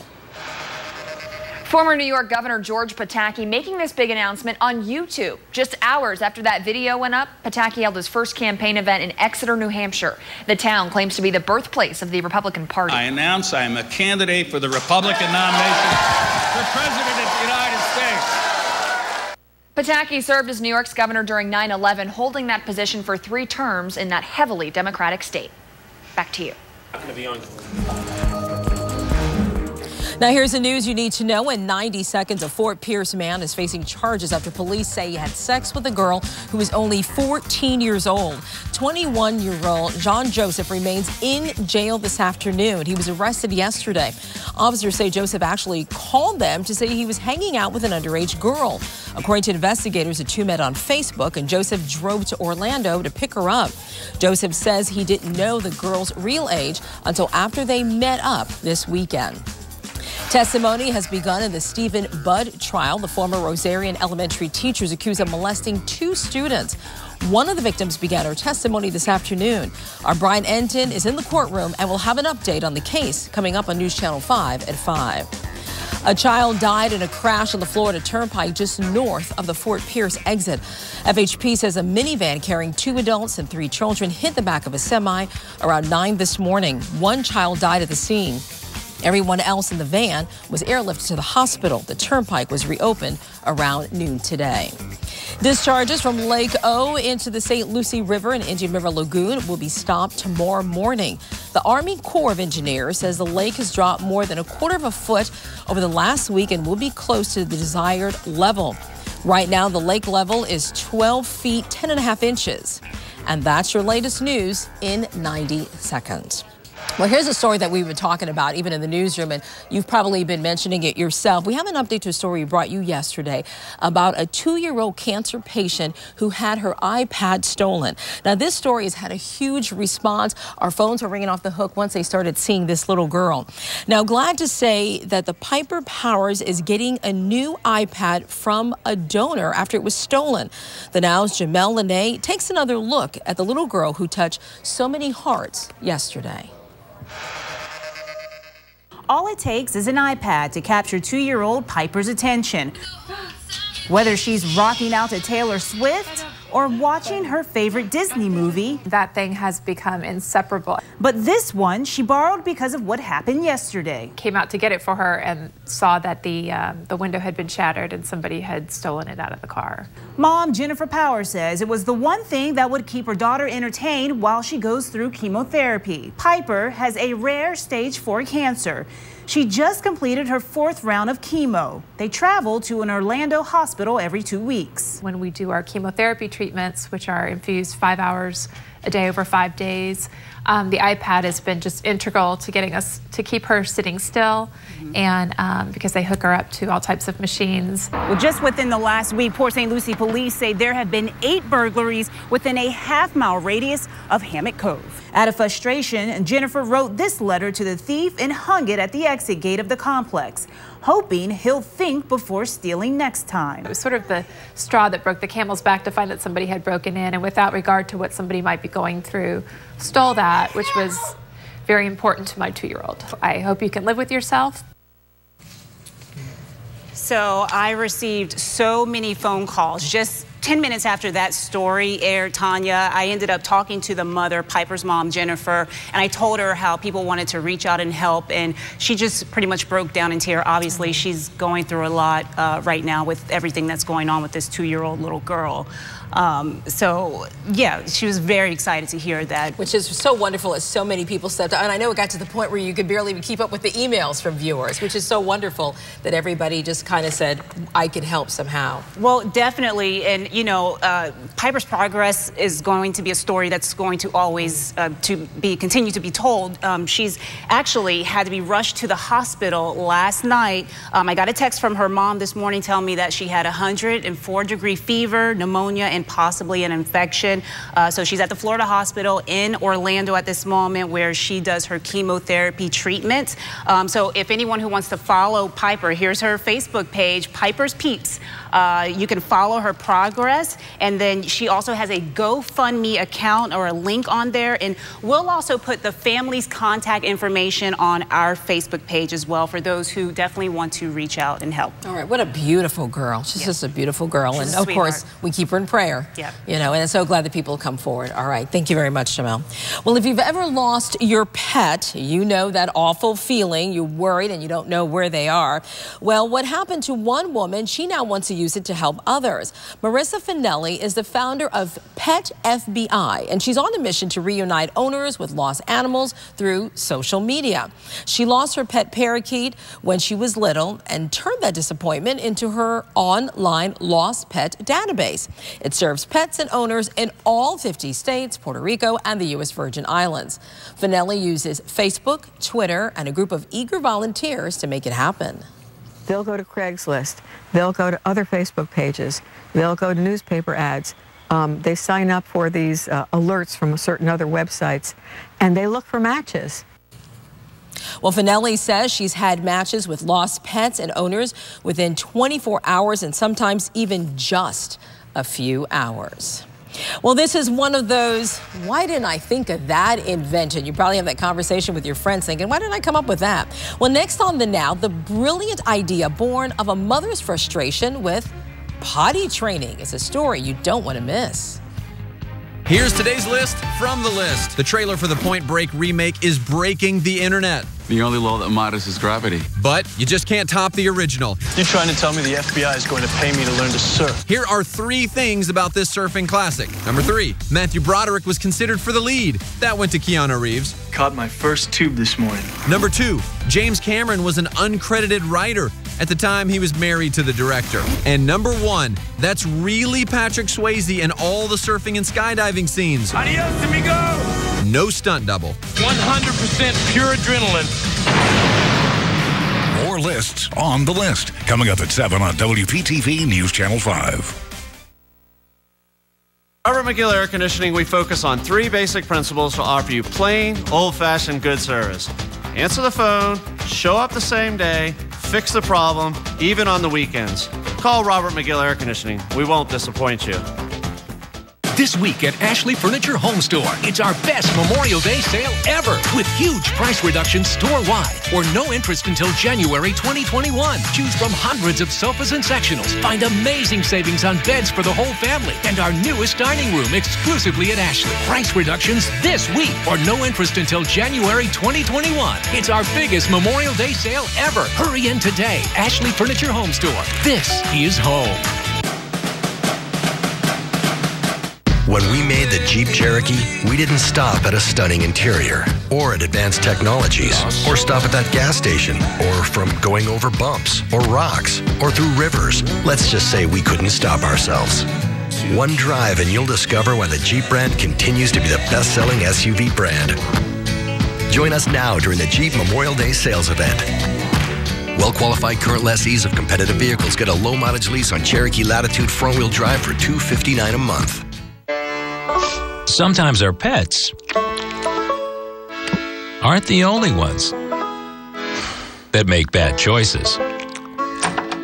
Former New York Governor George Pataki making this big announcement on YouTube. Just hours after that video went up, Pataki held his first campaign event in Exeter, New Hampshire. The town claims to be the birthplace of the Republican Party. I announce I am a candidate for the Republican nomination for President of the United States. Pataki served as New York's governor during 9/11, holding that position for 3 terms in that heavily Democratic state. Back to you. Now here's the news you need to know. In 90 seconds, a Fort Pierce man is facing charges after police say he had sex with a girl who was only 14 years old. 21-year-old John Joseph remains in jail this afternoon. He was arrested yesterday. Officers say Joseph actually called them to say he was hanging out with an underage girl. According to investigators, the two met on Facebook, and Joseph drove to Orlando to pick her up. Joseph says he didn't know the girl's real age until after they met up this weekend. Testimony has begun in the Stephen Budd trial. The former Rosarian Elementary teacher is accused of molesting 2 students. One of the victims began her testimony this afternoon. Our Brian Enton is in the courtroom and will have an update on the case coming up on News Channel 5 at 5. A child died in a crash on the Florida Turnpike just north of the Fort Pierce exit. FHP says a minivan carrying 2 adults and 3 children hit the back of a semi around 9 this morning. 1 child died at the scene. Everyone else in the van was airlifted to the hospital. The turnpike was reopened around noon today. Discharges from Lake O into the St. Lucie River and Indian River Lagoon will be stopped tomorrow morning. The Army Corps of Engineers says the lake has dropped more than 1/4 foot over the last week and will be close to the desired level. Right now, the lake level is 12 feet, 10.5 inches. And that's your latest news in 90 seconds. Well, here's a story that we've been talking about even in the newsroom, and you've probably been mentioning it yourself. We have an update to a story we brought you yesterday about a 2-year-old cancer patient who had her iPad stolen. Now, this story has had a huge response. Our phones were ringing off the hook once they started seeing this little girl. Now, glad to say that the Piper Powers is getting a new iPad from a donor after it was stolen. The Now's Jamel Lene takes another look at the little girl who touched so many hearts yesterday. All it takes is an iPad to capture 2-year-old Piper's attention. Whether she's rocking out to Taylor Swift or watching her favorite Disney movie, that thing has become inseparable. But this one she borrowed because of what happened yesterday. Came out to get it for her and saw that the window had been shattered and somebody had stolen it out of the car. Mom Jennifer Power says it was the one thing that would keep her daughter entertained while she goes through chemotherapy. Piper has a rare stage 4 cancer. She just completed her 4th round of chemo. They travel to an Orlando hospital every 2 weeks. When we do our chemotherapy treatments, which are infused 5 hours a day over 5 days, the iPad has been just integral to getting us to keep her sitting still, and because they hook her up to all types of machines. Well, just within the last week, Port St. Lucie police say there have been 8 burglaries within a half-mile radius of Hammock Cove. Out of frustration, Jennifer wrote this letter to the thief and hung it at the exit gate of the complex, hoping he'll think before stealing next time. It was sort of the straw that broke the camel's back to find that somebody had broken in, and without regard to what somebody might be going through, stole that, which was very important to my 2-year-old. I hope you can live with yourself. So I received so many phone calls. Just 10 minutes after that story aired, Tanya, I ended up talking to the mother, Piper's mom, Jennifer, and I told her how people wanted to reach out and help, and she just pretty much broke down in tears. Obviously, she's going through a lot right now with everything that's going on with this 2-year-old little girl. So, yeah, she was very excited to hear that. Which is so wonderful as so many people stepped up. And I know it got to the point where you could barely even keep up with the emails from viewers, which is so wonderful that everybody just kind of said, I could help somehow. Well, definitely. And, you know, Piper's progress is going to be a story that's going to always continue to be told. She's actually had to be rushed to the hospital last night. I got a text from her mom this morning telling me that she had 104-degree fever, pneumonia, and possibly an infection. So she's at the Florida hospital in Orlando at this moment where she does her chemotherapy treatment. So if anyone who wants to follow Piper, here's her Facebook page, Piper's Peeps. You can follow her progress, and then she also has a GoFundMe account or a link on there, and we'll also put the family's contact information on our Facebook page as well for those who definitely want to reach out and help. All right, what a beautiful girl. She's just a beautiful girl, and of course we keep her in prayer. You know, and I'm so glad that people come forward. All right, thank you very much, Jamel. Well, if you've ever lost your pet, you know that awful feeling. You're worried and you don't know where they are. Well, what happened to one woman, she now wants to use it to help others. Marissa Finelli is the founder of Pet FBI, and she's on a mission to reunite owners with lost animals through social media. She lost her pet parakeet when she was little and turned that disappointment into her online lost pet database. It serves pets and owners in all 50 states, Puerto Rico, and the U.S. Virgin Islands. Finelli uses Facebook, Twitter, and a group of eager volunteers to make it happen. They'll go to Craigslist. They'll go to other Facebook pages. They'll go to newspaper ads. They sign up for these alerts from certain other websites, and they look for matches. Well, Finelli says she's had matches with lost pets and owners within 24 hours and sometimes even just a few hours. Well, this is one of those, why didn't I think of that invention? You probably have that conversation with your friends thinking, why didn't I come up with that? Well, next on The Now, the brilliant idea born of a mother's frustration with potty training. It's a story you don't want to miss. Here's today's list from The List. The trailer for the Point Break remake is breaking the internet. The only law that matters is gravity. But you just can't top the original. You're trying to tell me the FBI is going to pay me to learn to surf? Here are 3 things about this surfing classic. Number 3, Matthew Broderick was considered for the lead. That went to Keanu Reeves. Caught my first tube this morning. Number 2, James Cameron was an uncredited writer. At the time, he was married to the director. And number 1, that's really Patrick Swayze and all the surfing and skydiving scenes. Adios, amigo! No stunt double. 100% pure adrenaline. More lists on The List. Coming up at 7 on WPTV News Channel 5. Robert McGill Air Conditioning, we focus on 3 basic principles to offer you plain, old-fashioned good service. Answer the phone, show up the same day, fix the problem, even on the weekends. Call Robert McGill Air Conditioning. We won't disappoint you. This week at Ashley Furniture Home Store, it's our best Memorial Day sale ever with huge price reductions store-wide or no interest until January 2021. Choose from hundreds of sofas and sectionals. Find amazing savings on beds for the whole family and our newest dining room exclusively at Ashley. Price reductions this week or no interest until January 2021. It's our biggest Memorial Day sale ever. Hurry in today. Ashley Furniture Home Store. This is home. When we made the Jeep Cherokee, we didn't stop at a stunning interior or at advanced technologies or stop at that gas station or from going over bumps or rocks or through rivers. Let's just say we couldn't stop ourselves. One drive and you'll discover why the Jeep brand continues to be the best-selling SUV brand. Join us now during the Jeep Memorial Day sales event. Well-qualified current lessees of competitive vehicles get a low-mileage lease on Cherokee Latitude front-wheel drive for $259 a month. Sometimes our pets aren't the only ones that make bad choices.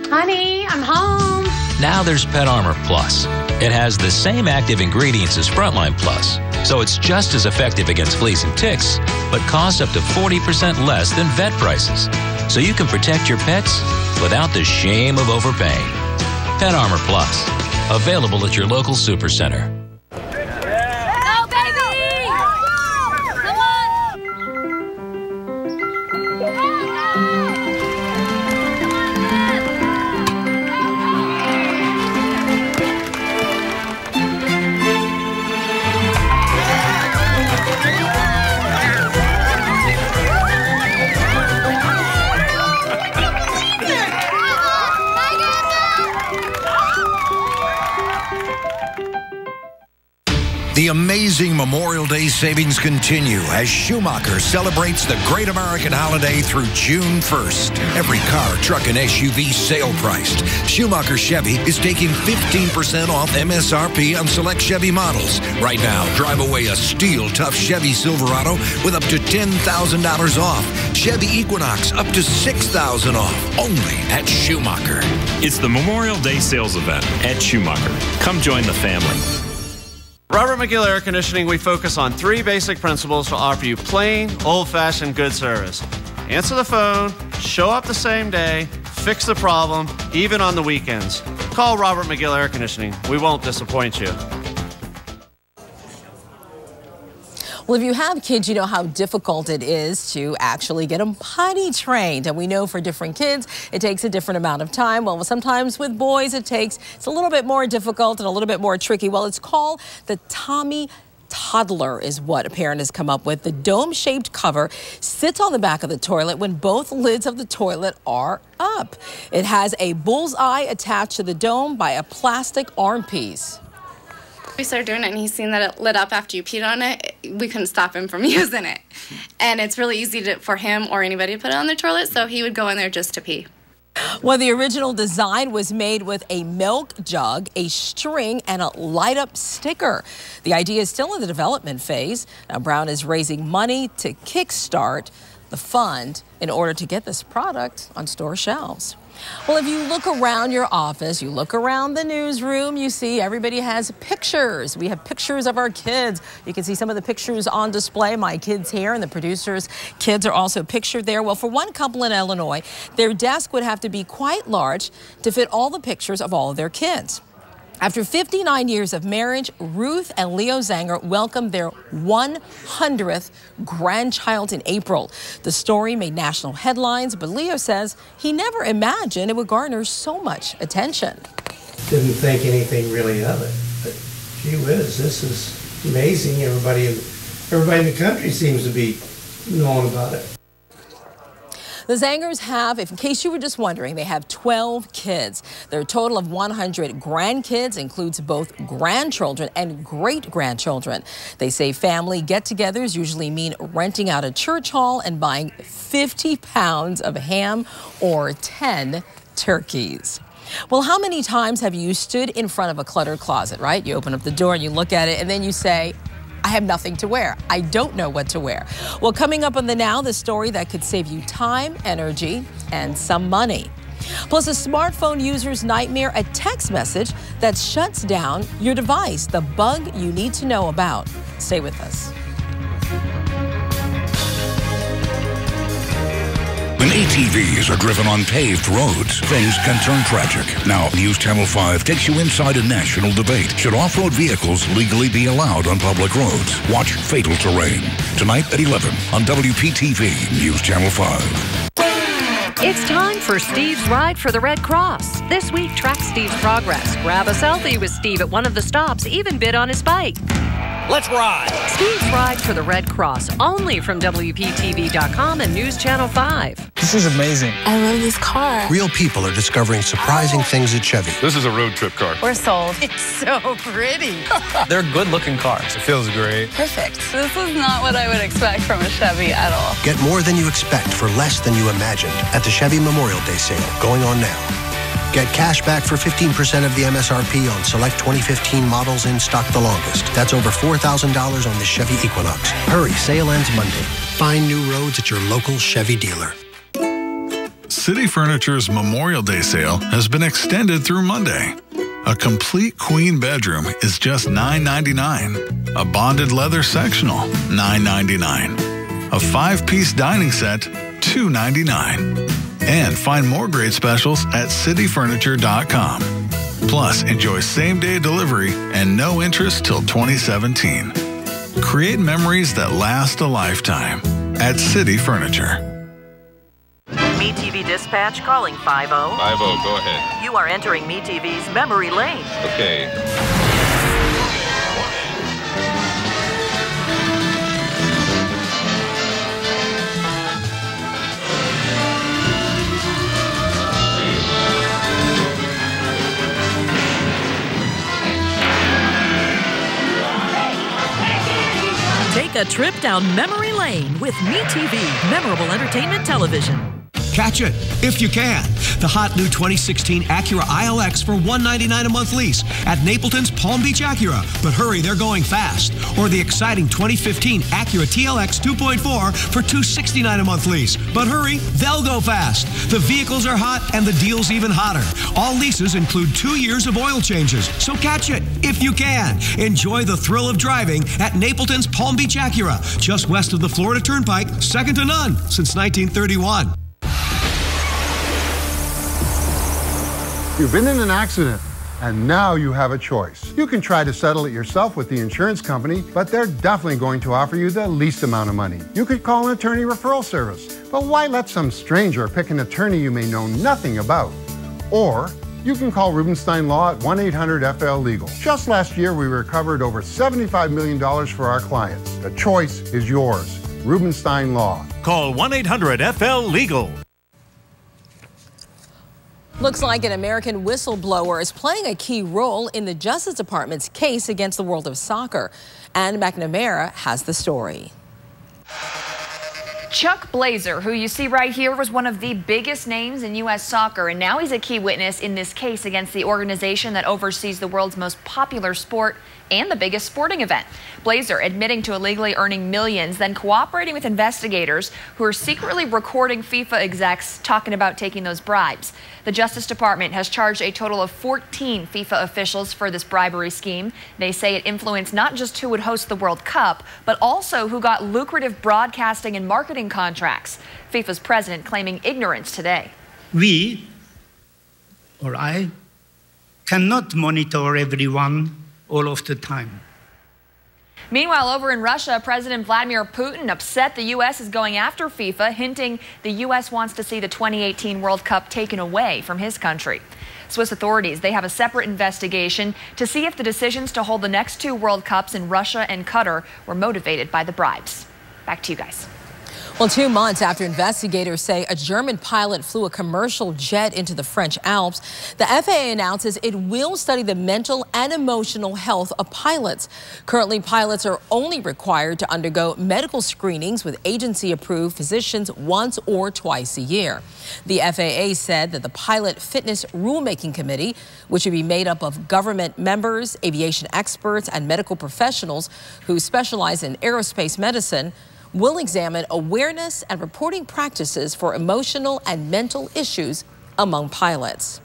Honey, I'm home. Now there's Pet Armor Plus. It has the same active ingredients as Frontline Plus, so it's just as effective against fleas and ticks, but costs up to 40% less than vet prices. So you can protect your pets without the shame of overpaying. Pet Armor Plus, available at your local supercenter. The amazing Memorial Day savings continue as Schumacher celebrates the great American holiday through June 1st. Every car, truck, and SUV sale priced. Schumacher Chevy is taking 15% off MSRP on select Chevy models. Right now, drive away a steel-tough Chevy Silverado with up to $10,000 off. Chevy Equinox up to $6,000 off. Only at Schumacher. It's the Memorial Day sales event at Schumacher. Come join the family. Robert McGill Air Conditioning, we focus on 3 basic principles to offer you plain, old-fashioned good service. Answer the phone, show up the same day, fix the problem, even on the weekends. Call Robert McGill Air Conditioning. We won't disappoint you. Well, if you have kids, you know how difficult it is to actually get them potty trained. And we know for different kids, it takes a different amount of time. Well, sometimes with boys, it's a little bit more difficult and a little bit more tricky. Well, it's called the Tommy Toddler is what a parent has come up with. The dome-shaped cover sits on the back of the toilet when both lids of the toilet are up. It has a bullseye attached to the dome by a plastic arm piece. We started doing it and he's seen that it lit up after you peed on it. We couldn't stop him from using it. And it's really easy for him or anybody to put it on their toilet, so he would go in there just to pee. Well, the original design was made with a milk jug, a string, and a light-up sticker. The idea is still in the development phase. Now, Brown is raising money to kickstart the fund in order to get this product on store shelves. Well, if you look around your office, you look around the newsroom, you see everybody has pictures. We have pictures of our kids. You can see some of the pictures on display. My kids here and the producers' kids are also pictured there. Well, for one couple in Illinois, their desk would have to be quite large to fit all the pictures of all of their kids. After 59 years of marriage, Ruth and Leo Zanger welcomed their 100th grandchild in April. The story made national headlines, but Leo says he never imagined it would garner so much attention. Didn't think anything really of it, but gee whiz, this is amazing. Everybody in the country seems to be knowing about it. The Zangers have, in case you were just wondering, they have 12 kids. Their total of 100 grandkids includes both grandchildren and great-grandchildren. They say family get-togethers usually mean renting out a church hall and buying 50 pounds of ham or 10 turkeys. Well, how many times have you stood in front of a cluttered closet, right? You open up the door and you look at it and then you say, I have nothing to wear. I don't know what to wear. Well, coming up on the Now, the story that could save you time, energy, and some money. Plus, a smartphone user's nightmare, a text message that shuts down your device, the bug you need to know about. Stay with us. When ATVs are driven on paved roads, things can turn tragic. Now, News Channel 5 takes you inside a national debate. Should off-road vehicles legally be allowed on public roads? Watch Fatal Terrain, tonight at 11 on WPTV News Channel 5. It's time for Steve's Ride for the Red Cross. This week, track Steve's progress. Grab a selfie with Steve at one of the stops, even bid on his bike. Let's ride! Steve's Ride for the Red Cross, only from WPTV.com and News Channel 5. This is amazing. I love this car. Real people are discovering surprising things at Chevy. This is a road trip car. We're sold. It's so pretty. They're good-looking cars. It feels great. Perfect. This is not what I would expect from a Chevy at all. Get more than you expect for less than you imagined at the Chevy Memorial Day sale going on now. Get cash back for 15% of the MSRP on select 2015 models in stock the longest. That's over $4,000 on the Chevy Equinox. Hurry, sale ends Monday. Find new roads at your local Chevy dealer. City Furniture's Memorial Day sale has been extended through Monday. A complete queen bedroom is just $9.99. A bonded leather sectional, $9.99. A 5-piece dining set, $2.99. And find more great specials at cityfurniture.com. Plus, enjoy same-day delivery and no interest till 2017. Create memories that last a lifetime at City Furniture. MeTV Dispatch calling 50. 50, go ahead. You are entering MeTV's memory lane. Okay. Take a trip down memory lane with MeTV, memorable entertainment television. Catch it if you can. The hot new 2016 Acura ILX for $199 a month lease at Napleton's Palm Beach Acura. But hurry, they're going fast. Or the exciting 2015 Acura TLX 2.4 for $269 a month lease. But hurry, they'll go fast. The vehicles are hot and the deal's even hotter. All leases include 2 years of oil changes. So catch it if you can. Enjoy the thrill of driving at Napleton's Palm Beach Acura, just west of the Florida Turnpike, second to none since 1931. You've been in an accident, and now you have a choice. You can try to settle it yourself with the insurance company, but they're definitely going to offer you the least amount of money. You could call an attorney referral service, but why let some stranger pick an attorney you may know nothing about? Or you can call Rubenstein Law at 1-800-FL-LEGAL. Just last year, we recovered over $75 million for our clients. The choice is yours. Rubenstein Law. Call 1-800-FL-LEGAL. Looks like an American whistleblower is playing a key role in the Justice Department's case against the world of soccer. Ann McNamara has the story. Chuck Blazer, who you see right here, was one of the biggest names in U.S. soccer, and now he's a key witness in this case against the organization that oversees the world's most popular sport and the biggest sporting event. Blazer admitting to illegally earning millions, then cooperating with investigators who are secretly recording FIFA execs talking about taking those bribes. The Justice Department has charged a total of 14 FIFA officials for this bribery scheme. They say it influenced not just who would host the World Cup, but also who got lucrative broadcasting and marketing contracts. FIFA's president claiming ignorance today. We, or I, cannot monitor everyone all of the time. Meanwhile, over in Russia, President Vladimir Putin upset the U.S. is going after FIFA, hinting the U.S. wants to see the 2018 World Cup taken away from his country. Swiss authorities, they have a separate investigation to see if the decisions to hold the next two World Cups in Russia and Qatar were motivated by the bribes. Back to you guys. Well, 2 months after investigators say a German pilot flew a commercial jet into the French Alps, the FAA announces it will study the mental and emotional health of pilots. Currently, pilots are only required to undergo medical screenings with agency-approved physicians once or twice a year. The FAA said that the Pilot Fitness Rulemaking Committee, which would be made up of government members, aviation experts, and medical professionals who specialize in aerospace medicine, will examine awareness and reporting practices for emotional and mental issues among pilots.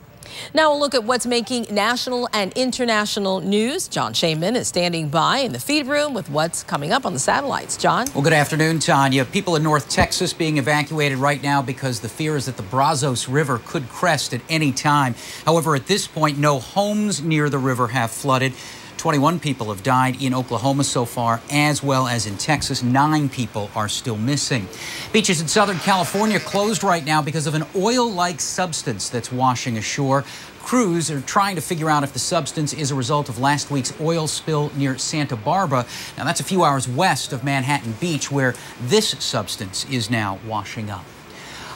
Now a look at what's making national and international news. John Shaman is standing by in the feed room with what's coming up on the satellites. John? Well, good afternoon, Tanya. People in North Texas being evacuated right now because the fear is that the Brazos River could crest at any time. However, at this point, no homes near the river have flooded. 21 people have died in Oklahoma so far, as well as in Texas. 9 people are still missing. Beaches in Southern California closed right now because of an oil-like substance that's washing ashore. Crews are trying to figure out if the substance is a result of last week's oil spill near Santa Barbara. Now, that's a few hours west of Manhattan Beach, where this substance is now washing up.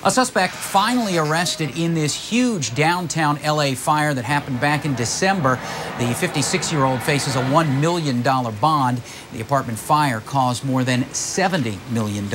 A suspect finally arrested in this huge downtown L.A. fire that happened back in December. The 56-year-old faces a $1 million bond. The apartment fire caused more than $70 million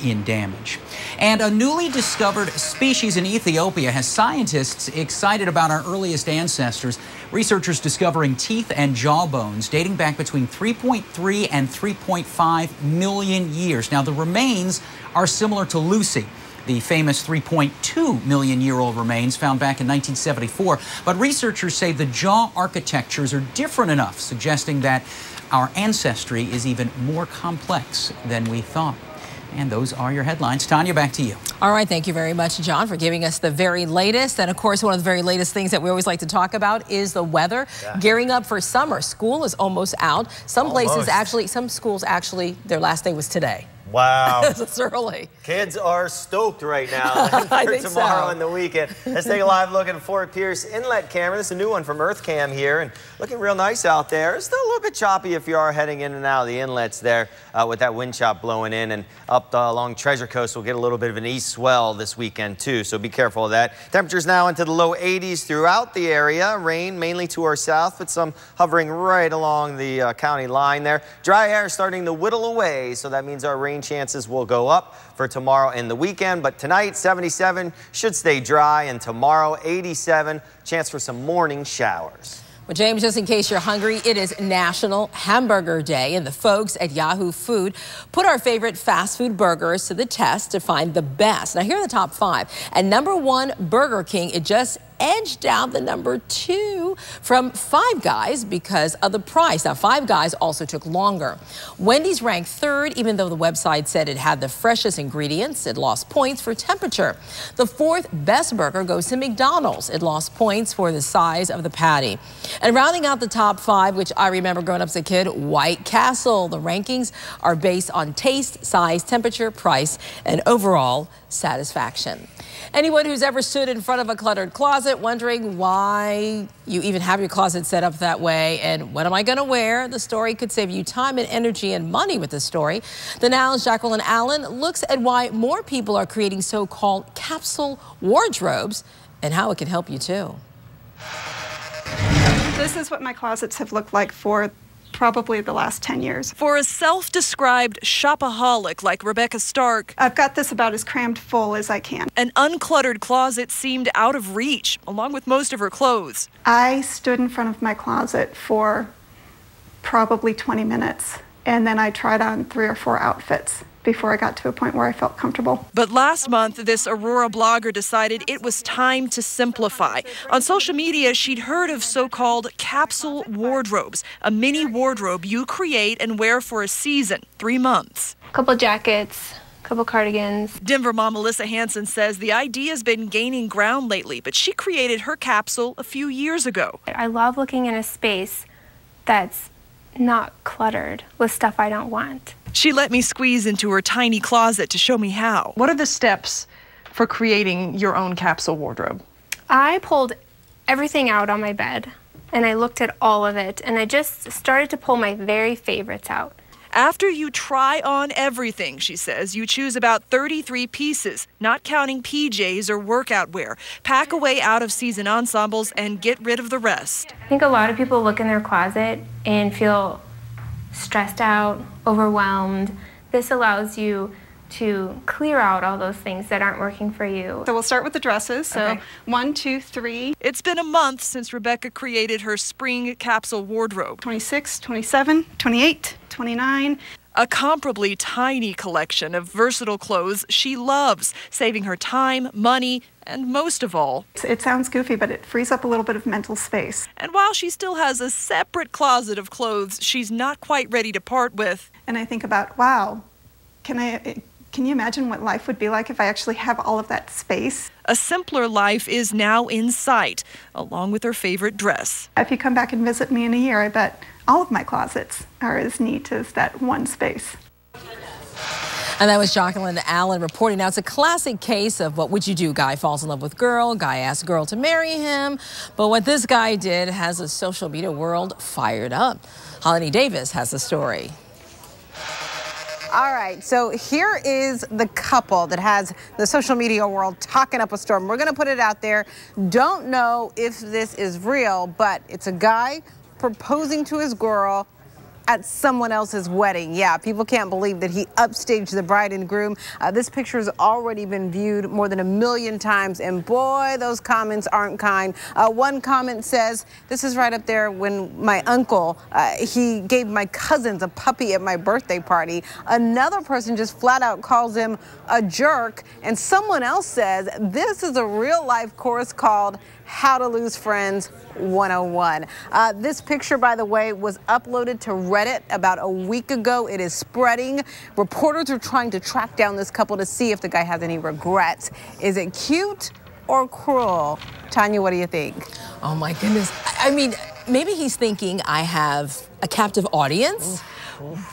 in damage. And a newly discovered species in Ethiopia has scientists excited about our earliest ancestors. Researchers discovering teeth and jaw bones dating back between 3.3 and 3.5 million years. Now, the remains are similar to Lucy, the famous 3.2 million year old remains found back in 1974. But researchers say the jaw architectures are different enough, suggesting that our ancestry is even more complex than we thought. And those are your headlines. Tanya, back to you. All right. Thank you very much, John, for giving us the very latest. And of course, one of the very latest things that we always like to talk about is the weather. Yeah. Gearing up for summer. School is almost out. Some schools actually, their last day was today. Wow. It's early. Kids are stoked right now for tomorrow and the weekend. Let's take a live look at Fort Pierce Inlet camera. This is a new one from EarthCam here, and looking real nice out there. It's still a little bit choppy if you are heading in and out of the inlets there with that wind chop blowing in, and up along Treasure Coast we'll get a little bit of an east swell this weekend too, so be careful of that. Temperatures now into the low 80s throughout the area. Rain mainly to our south, but some hovering right along the county line there. Dry air starting to whittle away, so that means our rain chances will go up for tomorrow and the weekend. But tonight, 77, should stay dry, and tomorrow, 87, chance for some morning showers. Well, James, just in case you're hungry, it is National Hamburger Day, and the folks at Yahoo Food put our favorite fast food burgers to the test to find the best. Now, here are the top 5. At number 1, Burger King, it just edged out the number 2 from Five Guys because of the price. Now, Five Guys also took longer. Wendy's ranked 3rd, even though the website said it had the freshest ingredients. It lost points for temperature. The 4th best burger goes to McDonald's. It lost points for the size of the patty. And rounding out the top 5, which I remember growing up as a kid, White Castle. The rankings are based on taste, size, temperature, price, and overall satisfaction. Anyone who's ever stood in front of a cluttered closet wondering why you even have your closet set up that way and what am I going to wear? The story could save you time and energy and money with this story. The Now's Jacqueline Allen looks at why more people are creating so-called capsule wardrobes and how it can help you too. This is what my closets have looked like for probably the last 10 years. For a self-described shopaholic like Rebecca Stark, I've got this about as crammed full as I can. An uncluttered closet seemed out of reach, along with most of her clothes. I stood in front of my closet for probably 20 minutes. And then I tried on 3 or 4 outfits before I got to a point where I felt comfortable. But last month, this Aurora blogger decided it was time to simplify. On social media, she'd heard of so-called capsule wardrobes, a mini wardrobe you create and wear for a season, 3 months. A couple jackets, a couple cardigans. Denver mom Melissa Hansen says the idea's been gaining ground lately, but she created her capsule a few years ago. I love looking in a space that's not cluttered with stuff I don't want. She let me squeeze into her tiny closet to show me how. What are the steps for creating your own capsule wardrobe? I pulled everything out on my bed and I looked at all of it and I just started to pull my very favorites out. After you try on everything, she says, you choose about 33 pieces, not counting PJs or workout wear. Pack away out-of-season ensembles and get rid of the rest. I think a lot of people look in their closet and feel stressed out, overwhelmed. This allows you to clear out all those things that aren't working for you. So we'll start with the dresses. So 1, 2, 3. It's been a month since Rebecca created her spring capsule wardrobe. 26, 27, 28, 29. A comparably tiny collection of versatile clothes she loves, saving her time, money, and most of all... It sounds goofy, but it frees up a little bit of mental space. And while she still has a separate closet of clothes she's not quite ready to part with... And I think about, wow, can you imagine what life would be like if I actually have all of that space? A simpler life is now in sight, along with her favorite dress. If you come back and visit me in a year, I bet all of my closets are as neat as that one space. And that was Jacqueline Allen reporting. Now, it's a classic case of what would you do? Guy falls in love with girl, guy asks girl to marry him. But what this guy did has the social media world fired up. Holly Davis has the story. All right, so here is the couple that has the social media world talking up a storm. We're going to put it out there. Don't know if this is real, but it's a guy proposing to his girl at someone else's wedding. Yeah, people can't believe that he upstaged the bride and groom. This picture has already been viewed more than 1 million times, and boy, those comments aren't kind. One comment says, this is right up there when my uncle, he gave my cousins a puppy at my birthday party. Another person just flat out calls him a jerk, and someone else says, this is a real life course called How to Lose Friends 101. This picture, by the way, was uploaded to Reddit about a week ago. It is spreading. Reporters are trying to track down this couple to see if the guy has any regrets. Is it cute or cruel? Tanya, what do you think? Oh my goodness. I mean, maybe he's thinking I have a captive audience.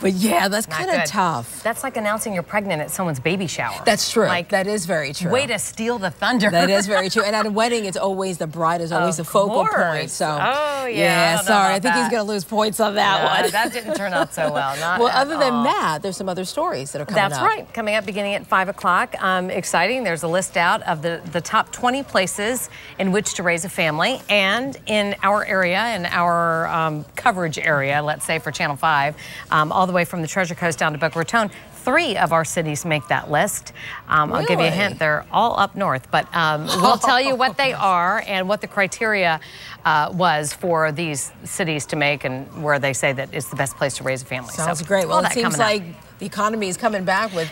But yeah, that's kind of tough. That's like announcing you're pregnant at someone's baby shower. That's true. Like, that is very true. Way to steal the thunder. That is very true. And at a wedding, it's always the bride is always the focal point. So, oh yeah. Sorry, I think he's going to lose points on that one. That didn't turn out so well. Not well, other than that, there's some other stories that are coming up. That's right. Coming up beginning at 5 o'clock. Exciting. There's a list out of the top 20 places in which to raise a family. And in our area, in our coverage area, let's say for Channel 5, all the way from the Treasure Coast down to Boca Raton, 3 of our cities make that list. I'll give you a hint. They're all up north, but we'll tell you what they are and what the criteria was for these cities to make and where they say that it's the best place to raise a family. Sounds great. Well, it seems like the economy is coming back with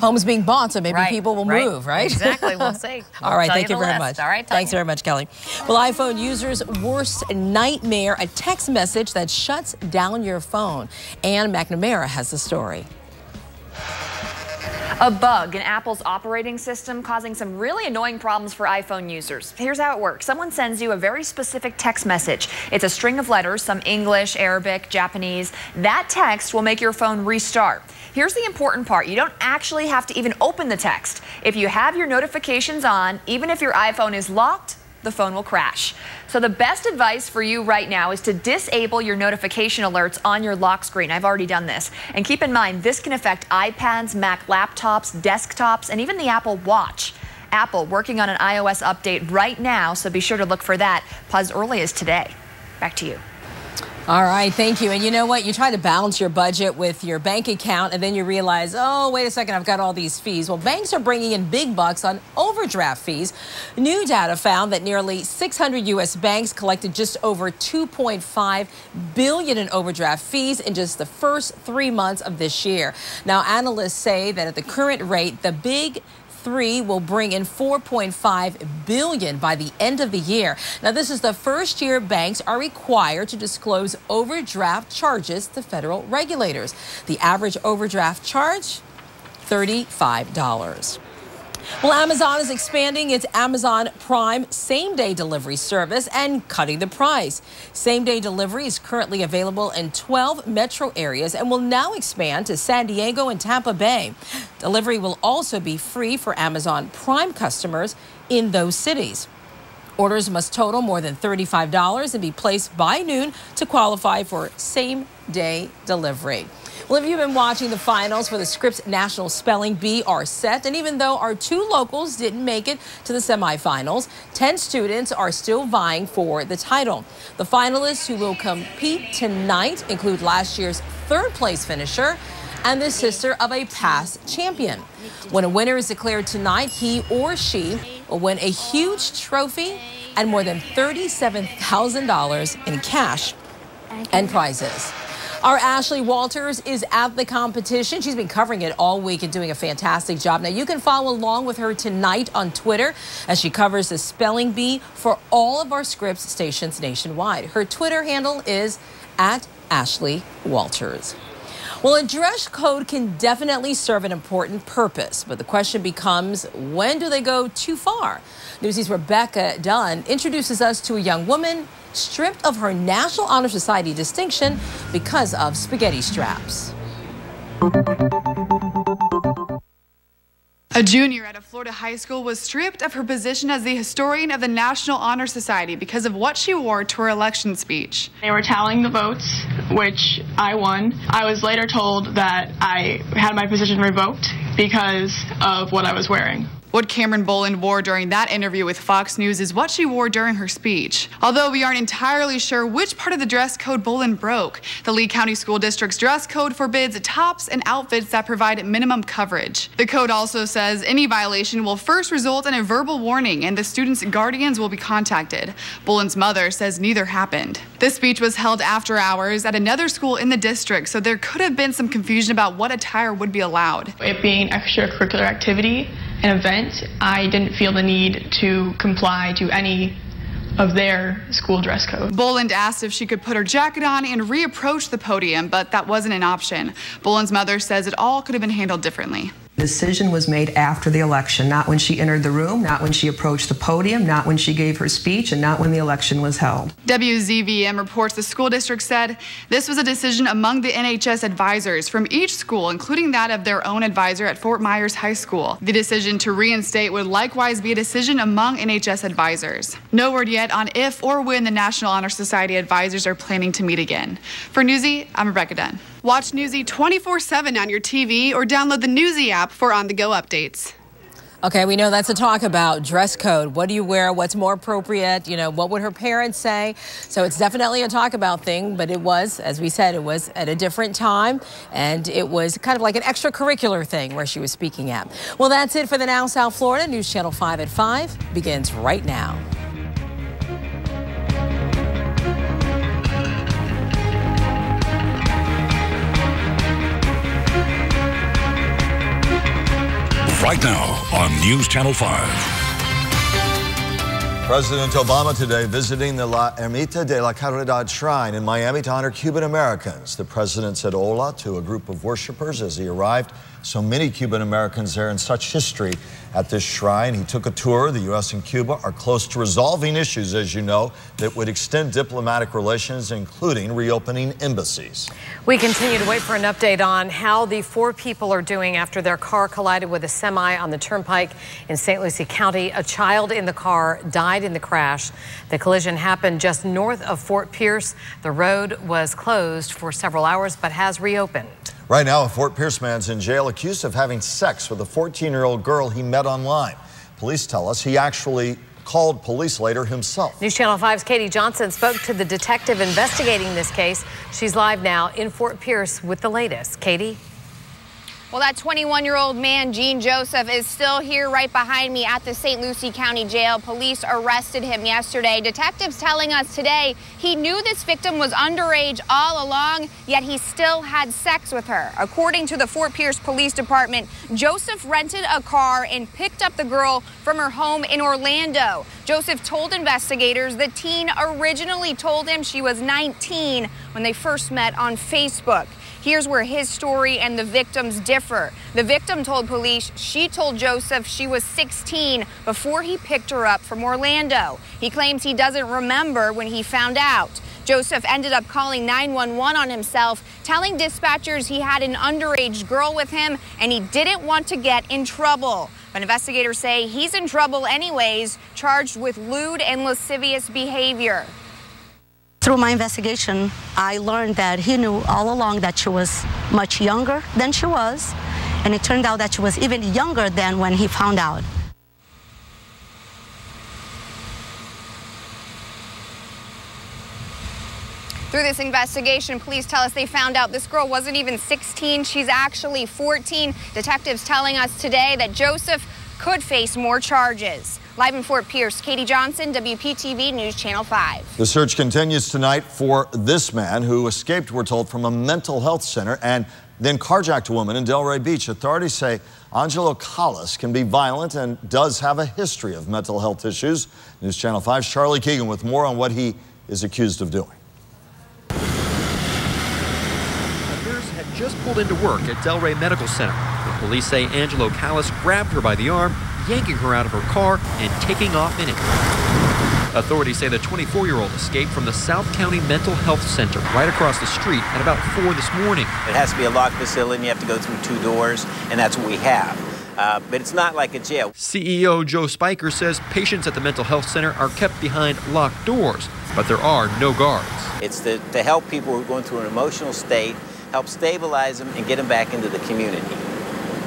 homes being bought, so maybe people will move, right? Exactly. We'll see. All right. Thank you very much. All right. Thanks very much, Kelly. Well, iPhone users' worst nightmare, a text message that shuts down your phone. Ann McNamara has the story. A bug in Apple's operating system causing some really annoying problems for iPhone users. Here's how it works. Someone sends you a very specific text message. It's a string of letters, some English, Arabic, Japanese. That text will make your phone restart. Here's the important part. You don't actually have to even open the text. If you have your notifications on, even if your iPhone is locked, the phone will crash. So the best advice for you right now is to disable your notification alerts on your lock screen. I've already done this. And keep in mind, this can affect iPads, Mac laptops, desktops, and even the Apple Watch. Apple working on an iOS update right now, so be sure to look for that. As early as today. Back to you. All right, thank you. And you know what? You try to balance your budget with your bank account, and then you realize, oh, wait a second, I've got all these fees. Well, banks are bringing in big bucks on overdraft fees. New data found that nearly 600 U.S. banks collected just over $2.5 billion in overdraft fees in just the first 3 months of this year. Now, analysts say that at the current rate, the big three will bring in $4.5 billion by the end of the year. Now, this is the first year banks are required to disclose overdraft charges to federal regulators. The average overdraft charge, $35. Well, Amazon is expanding its Amazon Prime same-day delivery service and cutting the price. Same-day delivery is currently available in 12 metro areas and will now expand to San Diego and Tampa Bay. Delivery will also be free for Amazon Prime customers in those cities. Orders must total more than $35 and be placed by noon to qualify for same-day delivery. Well, if you've been watching, the finals for the Scripps National Spelling Bee are set. And even though our 2 locals didn't make it to the semifinals, 10 students are still vying for the title. The finalists who will compete tonight include last year's 3rd-place finisher and the sister of a past champion. When a winner is declared tonight, he or she will win a huge trophy and more than $37,000 in cash and prizes. Our Ashley Walters is at the competition. She's been covering it all week and doing a fantastic job. Now, you can follow along with her tonight on Twitter as she covers the spelling bee for all of our Scripps stations nationwide. Her Twitter handle is @AshleyWalters. Well, a dress code can definitely serve an important purpose, but the question becomes, when do they go too far? Newsy's Rebecca Dunn introduces us to a young woman stripped of her National Honor Society distinction because of spaghetti straps. A junior at a Florida high school was stripped of her position as the historian of the National Honor Society because of what she wore to her election speech. They were tallying the votes, which I won. I was later told that I had my position revoked because of what I was wearing. What Cameron Boland wore during that interview with Fox News is what she wore during her speech. Although we aren't entirely sure which part of the dress code Boland broke, the Lee County School District's dress code forbids tops and outfits that provide minimum coverage. The code also says any violation will first result in a verbal warning and the student's guardians will be contacted. Boland's mother says neither happened. This speech was held after hours at another school in the district, so there could have been some confusion about what attire would be allowed. It being extracurricular activity, an event, I didn't feel the need to comply to any of their school dress code. Boland asked if she could put her jacket on and reapproach the podium, but that wasn't an option. Boland's mother says it all could have been handled differently. The decision was made after the election, not when she entered the room, not when she approached the podium, not when she gave her speech, and not when the election was held. WZVM reports the school district said this was a decision among the NHS advisors from each school, including that of their own advisor at Fort Myers High School. The decision to reinstate would likewise be a decision among NHS advisors. No word yet on if or when the National Honor Society advisors are planning to meet again. For Newsy, I'm Rebecca Dunn. Watch Newsy 24/7 on your TV or download the Newsy app for on-the-go updates. Okay, we know that's a talk about dress code. What do you wear? What's more appropriate? You know, what would her parents say? So it's definitely a talk about thing, but it was, as we said, it was at a different time, and it was kind of like an extracurricular thing where she was speaking at. Well, that's it for the Now South Florida. News Channel 5 at 5 begins right now. Right now on News Channel 5. President Obama today visiting the La Ermita de la Caridad Shrine in Miami to honor Cuban Americans. The president said hola to a group of worshipers as he arrived. So many Cuban Americans there and such history at this shrine. He took a tour. The U.S. and Cuba are close to resolving issues, as you know, that would extend diplomatic relations, including reopening embassies. We continue to wait for an update on how the 4 people are doing after their car collided with a semi on the turnpike in St. Lucie County. A child in the car died in the crash. The collision happened just north of Fort Pierce. The road was closed for several hours but has reopened. Right now, a Fort Pierce man's in jail accused of having sex with a 14-year-old girl he met online. Police tell us he actually called police later himself. News Channel 5's Katie Johnson spoke to the detective investigating this case. She's live now in Fort Pierce with the latest. Katie? Well, that 21-year-old man, Gene Joseph, is still here right behind me at the St. Lucie County Jail. Police arrested him yesterday. Detectives telling us today he knew this victim was underage all along, yet he still had sex with her. According to the Fort Pierce Police Department, Joseph rented a car and picked up the girl from her home in Orlando. Joseph told investigators the teen originally told him she was 19 when they first met on Facebook. Here's where his story and the victim's differ. The victim told police she told Joseph she was 16 before he picked her up from Orlando. He claims he doesn't remember when he found out. Joseph ended up calling 911 on himself, telling dispatchers he had an underage girl with him and he didn't want to get in trouble. But investigators say he's in trouble anyways, charged with lewd and lascivious behavior. Through my investigation, I learned that he knew all along that she was much younger than she was, and it turned out that she was even younger than when he found out. Through this investigation, police tell us they found out this girl wasn't even 16. She's actually 14. Detectives telling us today that Joseph could face more charges. Live in Fort Pierce, Katie Johnson, WPTV News Channel 5. The search continues tonight for this man who escaped, we're told, from a mental health center and then carjacked a woman in Delray Beach. Authorities say Angelo Callas can be violent and does have a history of mental health issues. News Channel 5's Charlie Keegan with more on what he is accused of doing. A nurse had just pulled into work at Delray Medical Center. The police say Angelo Callas grabbed her by the arm, yanking her out of her car and taking off in it. Authorities say the 24-year-old escaped from the South County Mental Health Center right across the street at about 4 this morning. It has to be a locked facility and you have to go through 2 doors, and that's what we have. But it's not like a jail. CEO Joe Spiker says patients at the mental health center are kept behind locked doors, but there are no guards. It's to help people who are going through an emotional state, help stabilize them and get them back into the community.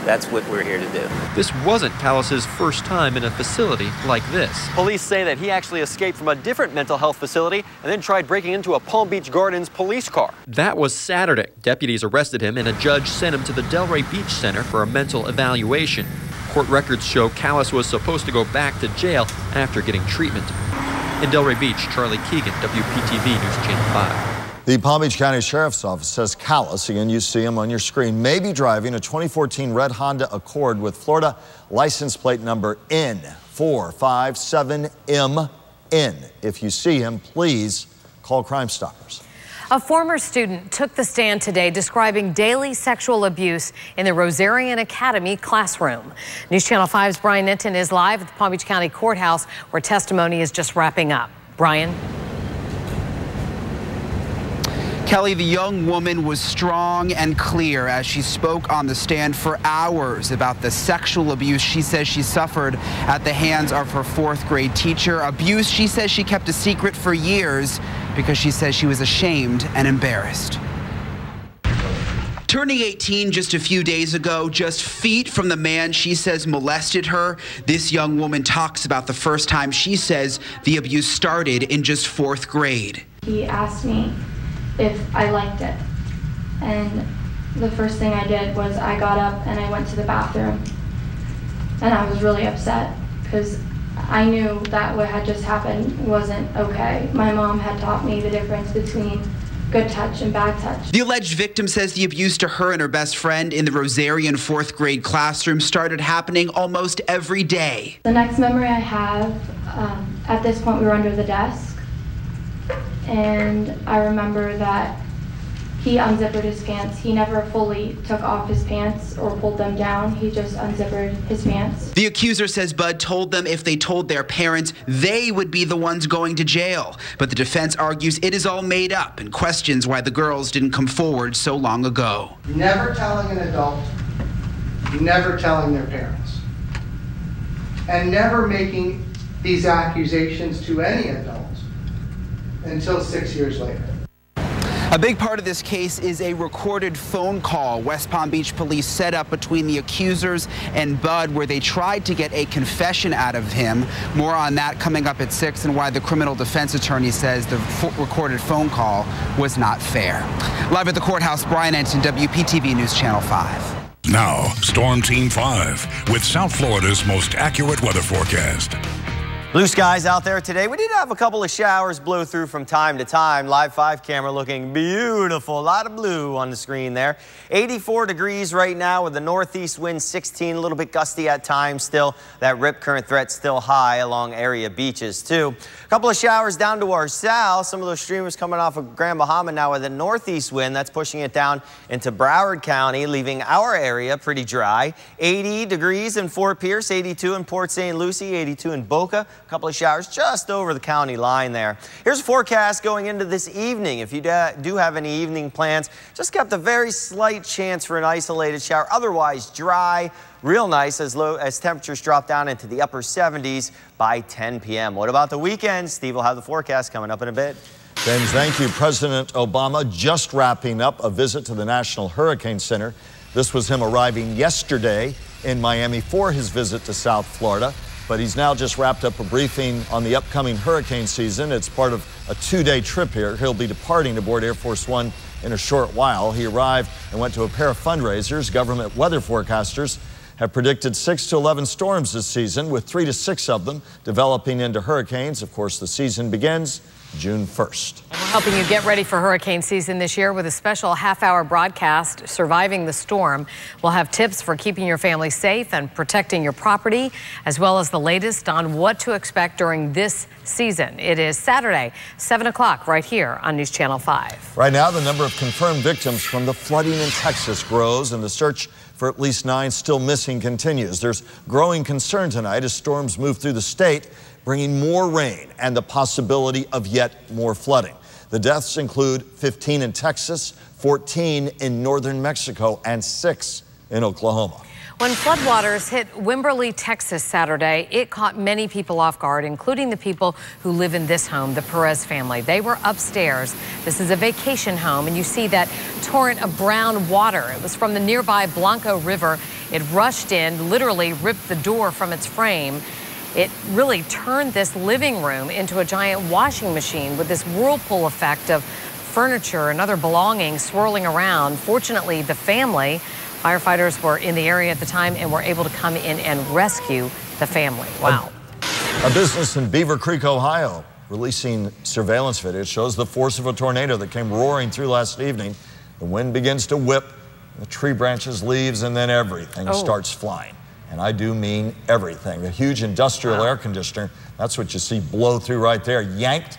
That's what we're here to do. This wasn't Callas's first time in a facility like this. Police say that he actually escaped from a different mental health facility and then tried breaking into a Palm Beach Gardens police car. That was Saturday. Deputies arrested him and a judge sent him to the Delray Beach Center for a mental evaluation. Court records show Callas was supposed to go back to jail after getting treatment. In Delray Beach, Charlie Keegan, WPTV News Channel 5. The Palm Beach County Sheriff's Office says Callas, again you see him on your screen, may be driving a 2014 red Honda Accord with Florida license plate number N457MN. If you see him, please call Crime Stoppers. A former student took the stand today describing daily sexual abuse in the Rosarian Academy classroom. News Channel 5's Brian Ninton is live at the Palm Beach County Courthouse where testimony is just wrapping up. Brian? Kelly, the young woman was strong and clear as she spoke on the stand for hours about the sexual abuse she says she suffered at the hands of her 4th grade teacher. Abuse she says she kept a secret for years because she says she was ashamed and embarrassed. Turning 18 just a few days ago, just feet from the man she says molested her, this young woman talks about the first time she says the abuse started in just 4th grade. He asked me if I liked it. And the first thing I did was I got up and I went to the bathroom. And I was really upset because I knew that what had just happened wasn't okay. My mom had taught me the difference between good touch and bad touch. The alleged victim says the abuse to her and her best friend in the Rosarian 4th grade classroom started happening almost every day. The next memory I have, at this point we were under the desk. And I remember that he unzippered his pants. He never fully took off his pants or pulled them down. He just unzippered his pants. The accuser says Bud told them if they told their parents, they would be the ones going to jail. But the defense argues it is all made up and questions why the girls didn't come forward so long ago. Never telling an adult, never telling their parents, and never making these accusations to any adult until 6 years later. A big part of this case is a recorded phone call West Palm Beach police set up between the accusers and Bud, where they tried to get a confession out of him. More on that coming up at 6, and why the criminal defense attorney says the recorded phone call was not fair. Live at the courthouse, Brian Ensign, WPTV News Channel 5. Now, Storm Team 5 with South Florida's most accurate weather forecast. Blue skies out there today. We did have a couple of showers blow through from time to time. Live 5 camera looking beautiful. A lot of blue on the screen there. 84 degrees right now with the northeast wind 16, a little bit gusty at times still. That rip current threat still high along area beaches too. A couple of showers down to our south. Some of those streamers coming off of Grand Bahama now with a northeast wind. That's pushing it down into Broward County, leaving our area pretty dry. 80 degrees in Fort Pierce, 82 in Port St. Lucie, 82 in Boca. A couple of showers just over the county line there. Here's a forecast going into this evening. If you do have any evening plans, just kept a very slight chance for an isolated shower. Otherwise dry, real nice as temperatures drop down into the upper 70s by 10 p.m. What about the weekend? Steve will have the forecast coming up in a bit. James, thank you. President Obama just wrapping up a visit to the National Hurricane Center. This was him arriving yesterday in Miami for his visit to South Florida. But he's now just wrapped up a briefing on the upcoming hurricane season. It's part of a 2-day trip here. He'll be departing aboard Air Force One in a short while. He arrived and went to a pair of fundraisers. Government weather forecasters have predicted 6 to 11 storms this season, with 3 to 6 of them developing into hurricanes. Of course, the season begins June 1st. We're helping you get ready for hurricane season this year with a special half-hour broadcast, Surviving the Storm. We'll have tips for keeping your family safe and protecting your property, as well as the latest on what to expect during this season. It is Saturday, 7 o'clock, right here on News Channel 5. Right now, the number of confirmed victims from the flooding in Texas grows, and the search for at least 9 still missing continues. There's growing concern tonight as storms move through the state, bringing more rain and the possibility of yet more flooding. The deaths include 15 in Texas, 14 in northern Mexico, and 6 in Oklahoma. When floodwaters hit Wimberley, Texas Saturday, it caught many people off guard, including the people who live in this home, the Perez family. They were upstairs. This is a vacation home, and you see that torrent of brown water. It was from the nearby Blanco River. It rushed in, literally ripped the door from its frame. It really turned this living room into a giant washing machine with this whirlpool effect of furniture and other belongings swirling around. Fortunately, the family, firefighters were in the area at the time and were able to come in and rescue the family. Wow. A business in Beaver Creek, Ohio, releasing surveillance video shows the force of a tornado that came roaring through last evening. The wind begins to whip, the tree branches, leaves, and then everything starts flying. And I do mean everything. The huge industrial air conditioner, that's what you see blow through right there, yanked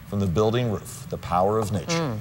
from the building roof. The power of nature.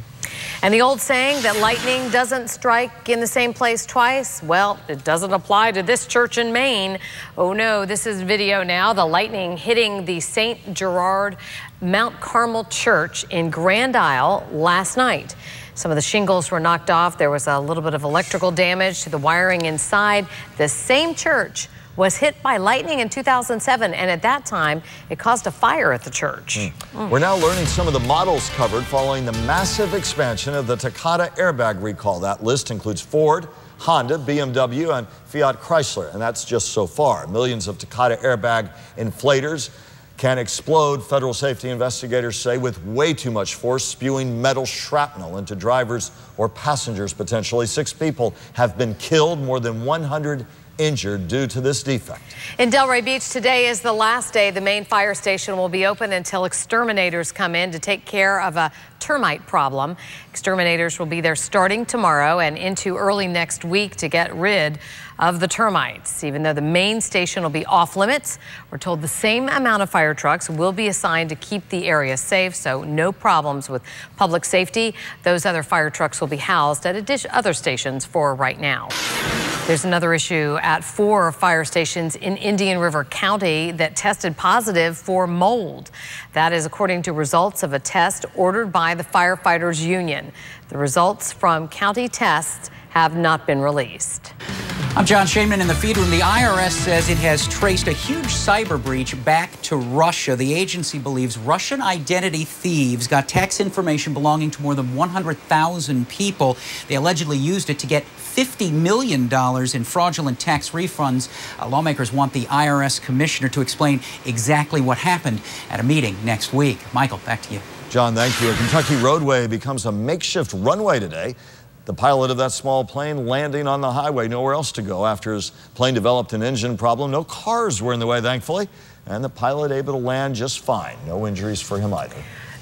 And the old saying that lightning doesn't strike in the same place twice, well, it doesn't apply to this church in Maine. Oh no, this is video now. The lightning hitting the St. Gerard Mount Carmel Church in Grand Isle last night. Some of the shingles were knocked off. There was a little bit of electrical damage to the wiring inside. The same church was hit by lightning in 2007, and at that time, it caused a fire at the church. We're now learning some of the models covered following the massive expansion of the Takata airbag recall. That list includes Ford, Honda, BMW, and Fiat Chrysler, and that's just so far. Millions of Takata airbag inflators can explode, federal safety investigators say, with way too much force, spewing metal shrapnel into drivers or passengers potentially. 6 people have been killed, more than 100 injured due to this defect. In Delray Beach, today is the last day the main fire station will be open until exterminators come in to take care of a termite problem. Exterminators will be there starting tomorrow and into early next week to get rid of the termites. Even though the main station will be off limits, we're told the same amount of fire trucks will be assigned to keep the area safe, so no problems with public safety. Those other fire trucks will be housed at other stations for right now. There's another issue at 4 fire stations in Indian River County that tested positive for mold. That is according to results of a test ordered by the Firefighters Union. The results from county tests have not been released. I'm John Shainman in the feed room. The IRS says it has traced a huge cyber breach back to Russia. The agency believes Russian identity thieves got tax information belonging to more than 100,000 people. They allegedly used it to get $50 million in fraudulent tax refunds. Lawmakers want the IRS commissioner to explain exactly what happened at a meeting next week. Michael, back to you. John, thank you. A Kentucky roadway becomes a makeshift runway today. The pilot of that small plane landing on the highway, nowhere else to go after his plane developed an engine problem. No cars were in the way, thankfully, and the pilot able to land just fine. No injuries for him either.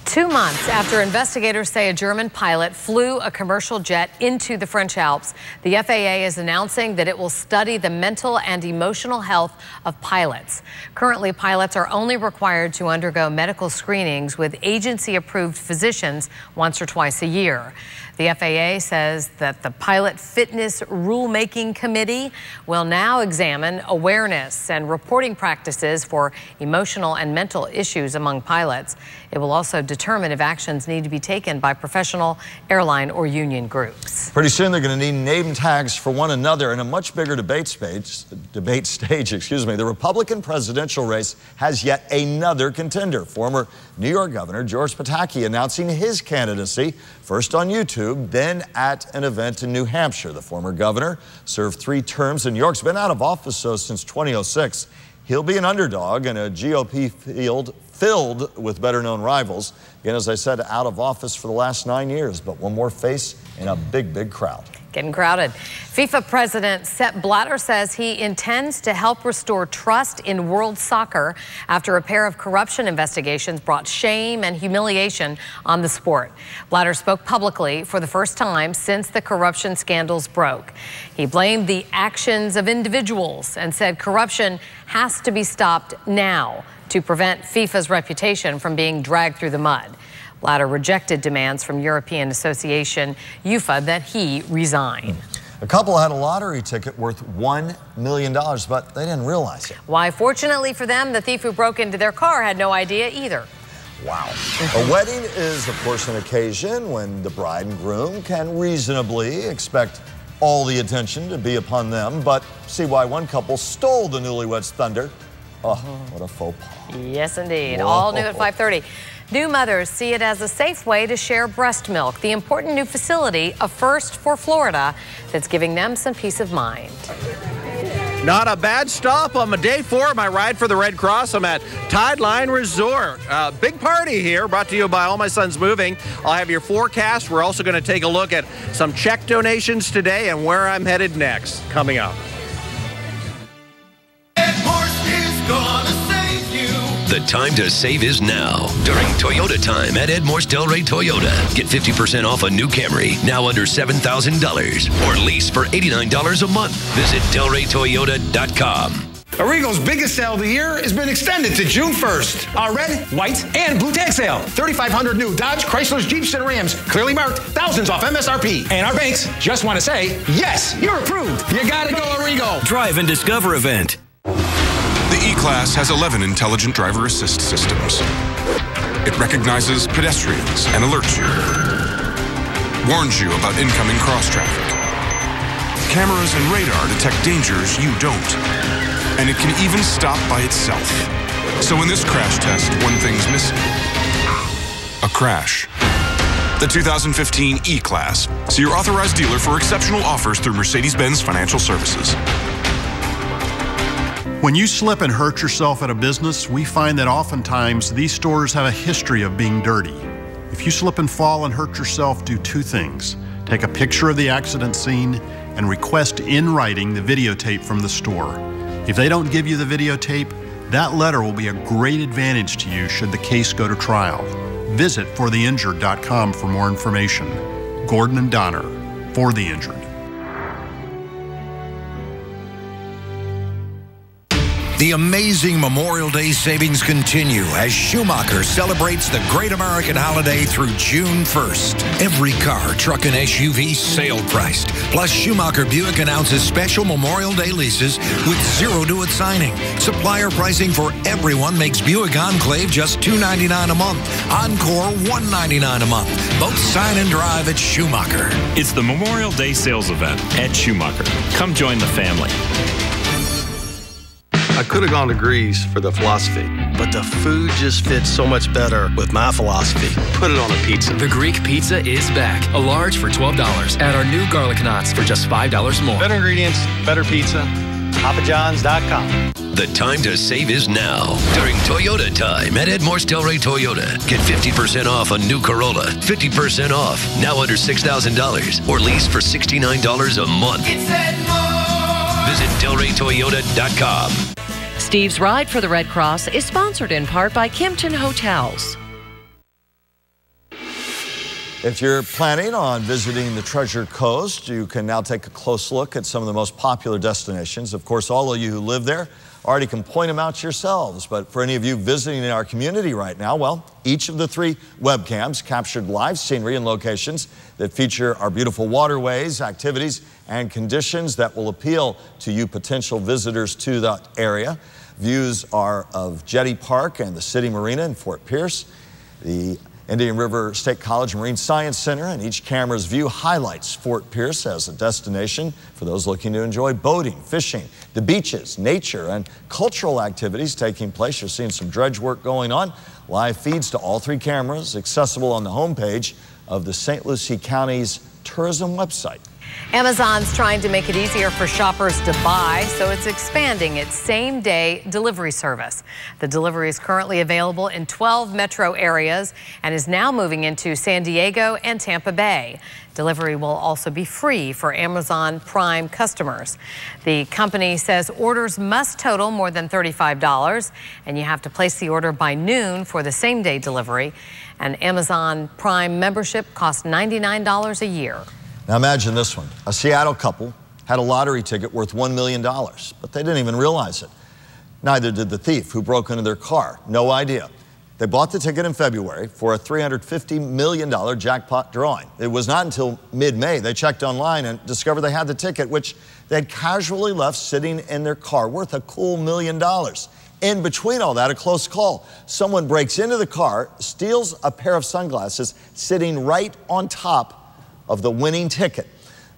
2 months after investigators say a German pilot flew a commercial jet into the French Alps, the FAA is announcing that it will study the mental and emotional health of pilots. Currently, pilots are only required to undergo medical screenings with agency-approved physicians once or twice a year. The FAA says that the Pilot Fitness Rulemaking Committee will now examine awareness and reporting practices for emotional and mental issues among pilots. It will also determine if actions need to be taken by professional airline or union groups. Pretty soon they're going to need name tags for one another in a much bigger debate stage. The Republican presidential race has yet another contender. Former New York Governor George Pataki announcing his candidacy, first on YouTube, then at an event in New Hampshire. The former governor served 3 terms in New York's been out of office since 2006. He'll be an underdog in a GOP field filled with better-known rivals. Again, as I said, out of office for the last 9 years, but one more face in a big, big crowd. Getting crowded. FIFA President Sepp Blatter says he intends to help restore trust in world soccer after a pair of corruption investigations brought shame and humiliation on the sport. Blatter spoke publicly for the first time since the corruption scandals broke. He blamed the actions of individuals and said corruption has to be stopped now to prevent FIFA's reputation from being dragged through the mud. Blatter rejected demands from European Association UEFA that he resign. A couple had a lottery ticket worth $1 million, but they didn't realize it. Why, fortunately for them, the thief who broke into their car had no idea either. Wow. A wedding is, of course, an occasion when the bride and groom can reasonably expect all the attention to be upon them, but see why one couple stole the newlyweds' thunder. Oh, what a faux pas. Yes, indeed. Whoa. All new at 5:30. New mothers see it as a safe way to share breast milk. The important new facility, a first for Florida, that's giving them some peace of mind. Not a bad stop on my day 4 of my ride for the Red Cross. I'm at Tideline Resort. Big party here, brought to you by All My Sons Moving. I'll have your forecast. We're also going to take a look at some check donations today and where I'm headed next, coming up. The time to save is now. During Toyota time at Ed Morse Delray Toyota. Get 50% off a new Camry, now under $7,000. Or lease for $89 a month. Visit DelrayToyota.com. Arrigo's biggest sale of the year has been extended to June 1st. Our red, white, and blue tag sale. 3,500 new Dodge, Chryslers, Jeeps, and Rams. Clearly marked, thousands off MSRP. And our banks just want to say, yes, you're approved. You gotta go Arrigo. Drive and Discover event. The E-Class has 11 intelligent driver assist systems. It recognizes pedestrians and alerts you. Warns you about incoming cross-traffic. Cameras and radar detect dangers you don't. And it can even stop by itself. So in this crash test, one thing's missing. A crash. The 2015 E-Class. See your authorized dealer for exceptional offers through Mercedes-Benz Financial Services. When you slip and hurt yourself at a business, we find that oftentimes these stores have a history of being dirty. If you slip and fall and hurt yourself, do 2 things. Take a picture of the accident scene and request in writing the videotape from the store. If they don't give you the videotape, that letter will be a great advantage to you should the case go to trial. Visit fortheinjured.com for more information. Gordon and Donner, For the Injured. The amazing Memorial Day savings continue as Schumacher celebrates the great American holiday through June 1st. Every car, truck, and SUV sale priced. Plus, Schumacher Buick announces special Memorial Day leases with zero due at signing. Supplier pricing for everyone makes Buick Enclave just $299 a month. Encore $199 a month. Both sign and drive at Schumacher. It's the Memorial Day sales event at Schumacher. Come join the family. I could have gone to Greece for the philosophy, but the food just fits so much better with my philosophy. Put it on a pizza. The Greek pizza is back. A large for $12 at our new Garlic Knots for just $5 more. Better ingredients, better pizza. PapaJohns.com. The time to save is now. During Toyota time at Edmore's Delray Toyota. Get 50% off a new Corolla. 50% off. Now under $6,000. Or lease for $69 a month. It's Edmore! Visit DelrayToyota.com. Steve's Ride for the Red Cross is sponsored in part by Kimpton Hotels. If you're planning on visiting the Treasure Coast, you can now take a close look at some of the most popular destinations. Of course, all of you who live there already can point them out yourselves. But for any of you visiting in our community right now, well, each of the 3 webcams captured live scenery and locations that feature our beautiful waterways, activities, and conditions that will appeal to you potential visitors to that area. Views are of Jetty Park and the City Marina in Fort Pierce, the Indian River State College Marine Science Center, and each camera's view highlights Fort Pierce as a destination for those looking to enjoy boating, fishing, the beaches, nature, and cultural activities taking place. You're seeing some dredge work going on. Live feeds to all 3 cameras accessible on the homepage of the St. Lucie County's tourism website. Amazon's trying to make it easier for shoppers to buy, so it's expanding its same-day delivery service. The delivery is currently available in 12 metro areas and is now moving into San Diego and Tampa Bay. Delivery will also be free for Amazon Prime customers. The company says orders must total more than $35, and you have to place the order by noon for the same-day delivery. An Amazon Prime membership costs $99 a year. Now imagine this one. A Seattle couple had a lottery ticket worth $1 million, but they didn't even realize it. Neither did the thief who broke into their car. No idea. They bought the ticket in February for a $350 million jackpot drawing. It was not until mid-May they checked online and discovered they had the ticket, which they had casually left sitting in their car, worth a cool $1 million. In between all that, a close call. Someone breaks into the car, steals a pair of sunglasses sitting right on top of the winning ticket.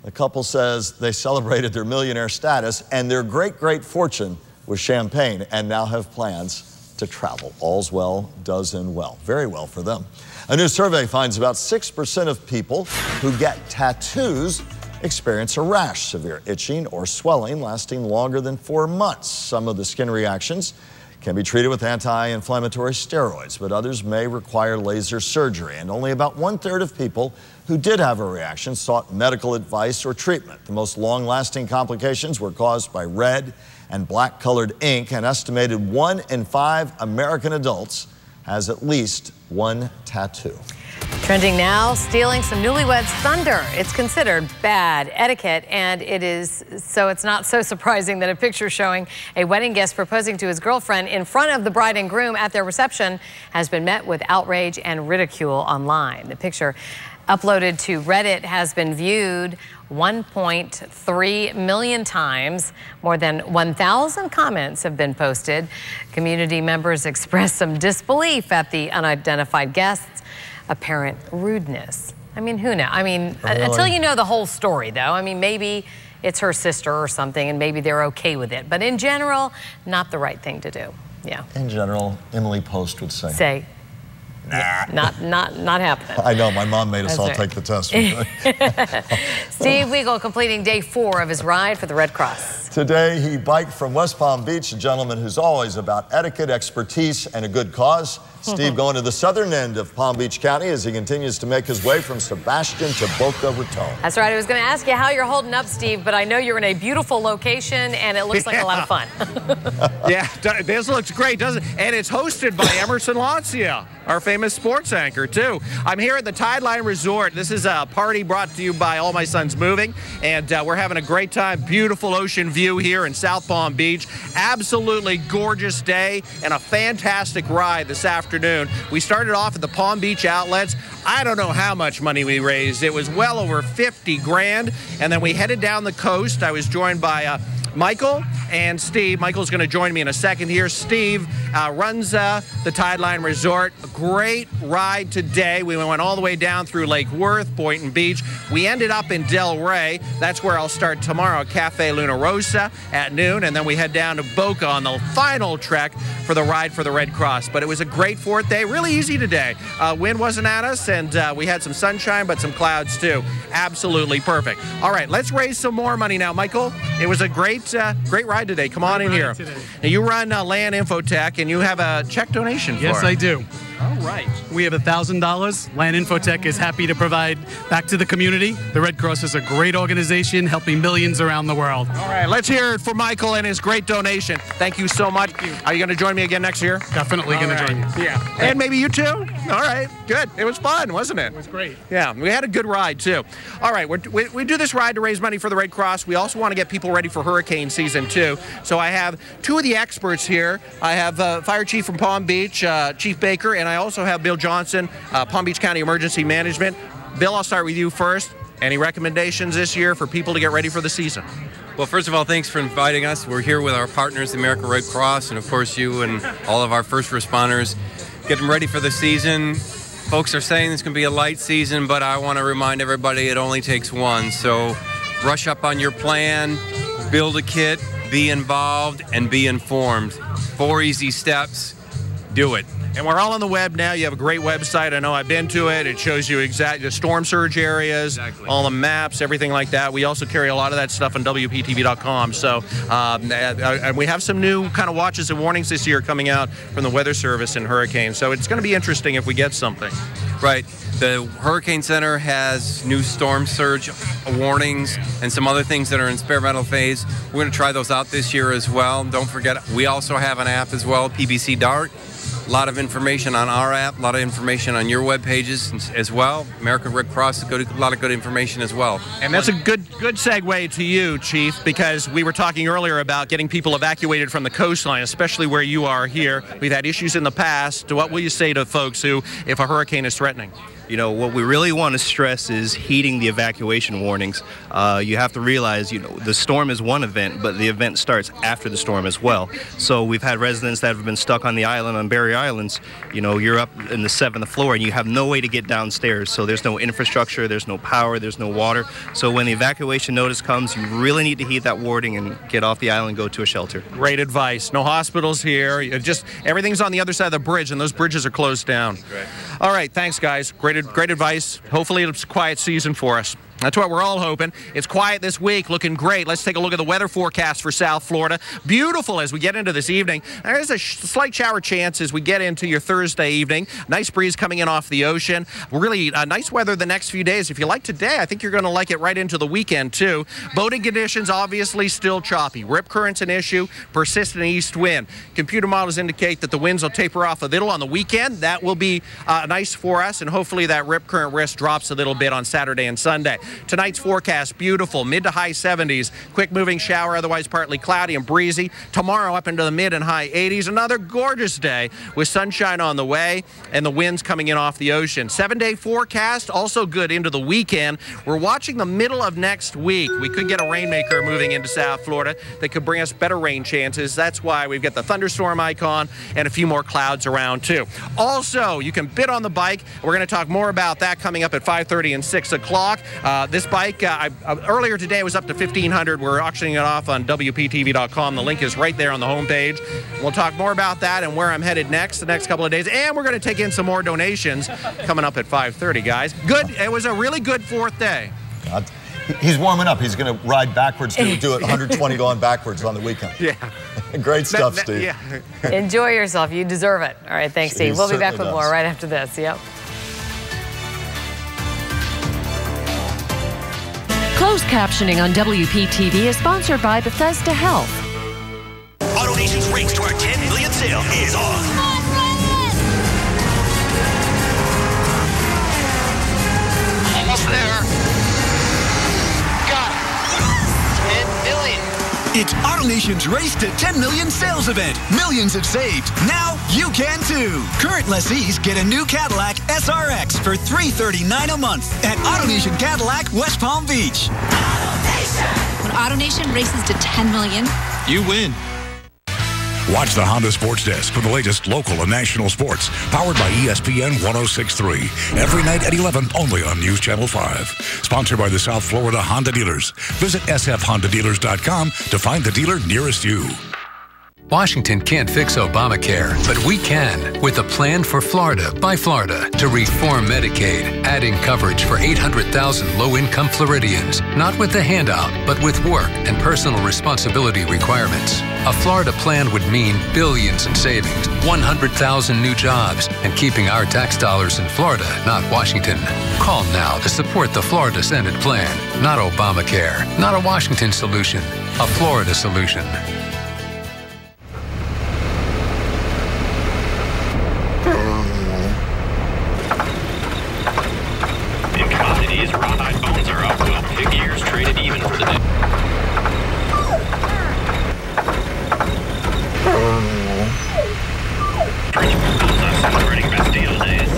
The couple says they celebrated their millionaire status and their great fortune with champagne and now have plans to travel. All's well does end well. Very well for them. A new survey finds about 6% of people who get tattoos experience a rash, severe itching or swelling lasting longer than 4 months. Some of the skin reactions can be treated with anti-inflammatory steroids, but others may require laser surgery. And only about 1/3 of people who did have a reaction sought medical advice or treatment. The most long-lasting complications were caused by red and black-colored ink. An estimated 1 in 5 American adults has at least 1 tattoo. Trending now, stealing some newlyweds' thunder. It's considered bad etiquette, and it's not so surprising that a picture showing a wedding guest proposing to his girlfriend in front of the bride and groom at their reception has been met with outrage and ridicule online. The picture, uploaded to Reddit, has been viewed 1.3 million times. More than 1,000 comments have been posted. Community members expressed some disbelief at the unidentified guest's apparent rudeness. I mean, who knows? I mean, really? Until you know the whole story, though. I mean, maybe it's her sister or something, and maybe they're okay with it. But in general, not the right thing to do. Yeah. In general, Emily Post would say. Nah. Not happening. I know, my mom made us all take the test. Steve Weigel completing day 4 of his ride for the Red Cross. Today, he biked from West Palm Beach, a gentleman who's always about etiquette, expertise, and a good cause. Steve going to the southern end of Palm Beach County as he continues to make his way from Sebastian to Boca Raton. That's right. I was going to ask you how you're holding up, Steve, but I know you're in a beautiful location, and it looks like a lot of fun. Yeah, this looks great, doesn't it? And it's hosted by Emerson Lancia, our famous sports anchor, too. I'm here at the Tideline Resort. This is a party brought to you by All My Sons Moving, and we're having a great time. Beautiful ocean view. view here in South Palm Beach. Absolutely gorgeous day and a fantastic ride this afternoon. We started off at the Palm Beach Outlets. I don't know how much money we raised. It was well over 50 grand. And then we headed down the coast. I was joined by Michael and Steve. Michael's going to join me in a second here. Steve runs the Tideline Resort. A great ride today. We went all the way down through Lake Worth, Boynton Beach. We ended up in Delray. That's where I'll start tomorrow at Cafe Luna Rosa at noon. And then we head down to Boca on the final trek for the Ride for the Red Cross. But it was a great 4th day. Really easy today. Wind wasn't at us, and we had some sunshine, but some clouds too. Absolutely perfect. All right, let's raise some more money now, Michael. It was a great ride today. Come on in here. Now, you run Land Infotech, and you have a check donation for Yes, it. I do. All right. We have $1,000. Land Infotech is happy to provide back to the community. The Red Cross is a great organization helping millions around the world. All right, let's hear it for Michael and his great donation. Thank you so much. Are you going to join me again next year? Definitely going to join you. Yeah. And maybe you too? All right, good. It was fun, wasn't it? It was great. Yeah, we had a good ride too. All right, we do this ride to raise money for the Red Cross. We also want to get people ready for hurricane season too. So I have two of the experts here. I have Fire Chief from Palm Beach, Chief Baker, and I also have Bill Johnson, Palm Beach County Emergency Management. Bill, I'll start with you first. Any recommendations this year for people to get ready for the season? Well, first of all, thanks for inviting us. We're here with our partners, the American Red Cross, and of course you and all of our first responders. Get them ready for the season. Folks are saying it's going to be a light season, but I want to remind everybody it only takes one. So brush up on your plan, build a kit, be involved, and be informed. 4 easy steps. Do it. And we're all on the web now. You have a great website. I know I've been to it. It shows you exactly the storm surge areas, all the maps, everything like that. We also carry a lot of that stuff on WPTV.com. So, and we have some new kind of watches and warnings this year coming out from the Weather Service and hurricanes. So it's going to be interesting if we get something. Right. The Hurricane Center has new storm surge warnings and some other things that are in experimental phase. We're going to try those out this year as well. Don't forget, we also have an app as well, PBC Dart. A lot of information on our app, a lot of information on your web pages as well. American Red Cross, a lot of good information as well. And that's a good segue to you, Chief, because we were talking earlier about getting people evacuated from the coastline, especially where you are here. We've had issues in the past. What will you say to folks who, if a hurricane is threatening? You know, what we really want to stress is heeding the evacuation warnings. You have to realize, you know, the storm is one event, but the event starts after the storm as well. So we've had residents that have been stuck on the island, on Berry Islands. You know, you're up in the 7th floor and you have no way to get downstairs. So there's no infrastructure, there's no power, there's no water. So when the evacuation notice comes, you really need to heed that warning and get off the island and go to a shelter. Great advice. No hospitals here. Just everything's on the other side of the bridge, and those bridges are closed down. Right. All right, thanks, guys. Great advice. Hopefully it's a quiet season for us. That's what we're all hoping. It's quiet this week, looking great. Let's take a look at the weather forecast for South Florida. Beautiful as we get into this evening. There's a slight shower chance as we get into your Thursday evening. Nice breeze coming in off the ocean. Really nice weather the next few days. If you like today, I think you're going to like it right into the weekend, too. Boating conditions obviously still choppy. Rip current's an issue. Persistent east wind. Computer models indicate that the winds will taper off a little on the weekend. That will be nice for us, and hopefully that rip current risk drops a little bit on Saturday and Sunday. Tonight's forecast, beautiful, mid to high 70s. Quick moving shower, otherwise partly cloudy and breezy. Tomorrow up into the mid and high 80s. Another gorgeous day with sunshine on the way and the winds coming in off the ocean. 7-day forecast, also good into the weekend. We're watching the middle of next week. We could get a rainmaker moving into South Florida that could bring us better rain chances. That's why we've got the thunderstorm icon and a few more clouds around too. Also, you can bid on the bike. We're going to talk more about that coming up at 5:30 and 6 o'clock. This bike, earlier today, was up to $1,500. We're auctioning it off on WPTV.com. The link is right there on the homepage. We'll talk more about that and where I'm headed next the next couple of days. And we're going to take in some more donations coming up at 5:30, guys. Good. It was a really good 4th day. God. He's warming up. He's going to ride backwards to do it 120 going backwards on the weekend. Yeah. Great stuff, Steve. Yeah. Enjoy yourself. You deserve it. All right. Thanks, Steve. We'll be back with does. more right after this. Yep. Closed captioning on WPTV is sponsored by Bethesda Health. AutoNation's race to our 10 million sale is on. Almost there. Got it. 10 million. It's AutoNation's Race to 10 Million sales event. Millions have saved. Now you can too. Current lessees get a new Cadillac SRX for $339 a month at AutoNation Cadillac, West Palm Beach. When AutoNation races to 10 million, you win. Watch the Honda Sports Desk for the latest local and national sports, powered by ESPN 106.3. Every night at 11, only on News Channel 5. Sponsored by the South Florida Honda Dealers. Visit sfhondadealers.com to find the dealer nearest you. Washington can't fix Obamacare, but we can with a plan for Florida by Florida to reform Medicaid, adding coverage for 800,000 low-income Floridians, not with a handout, but with work and personal responsibility requirements. A Florida plan would mean billions in savings, 100,000 new jobs, and keeping our tax dollars in Florida, not Washington. Call now to support the Florida Senate plan. Not Obamacare, not a Washington solution, a Florida solution. In commodities, rawhide bones are up, while pig ears traded even for the day. Celebrating Bastille Days.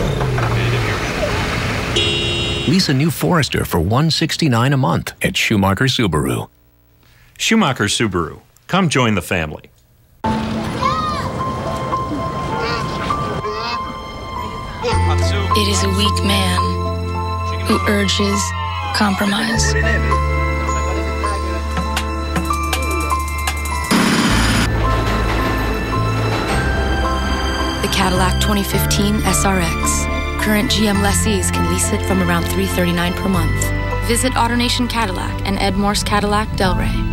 Lease a new Forester for $169 a month at Schumacher Subaru. Schumacher Subaru. Come join the family. it is a weak man who urges compromise. The Cadillac 2015 SRX. Current GM lessees can lease it from around $339 per month. Visit AutoNation Cadillac and Ed Morse Cadillac Delray.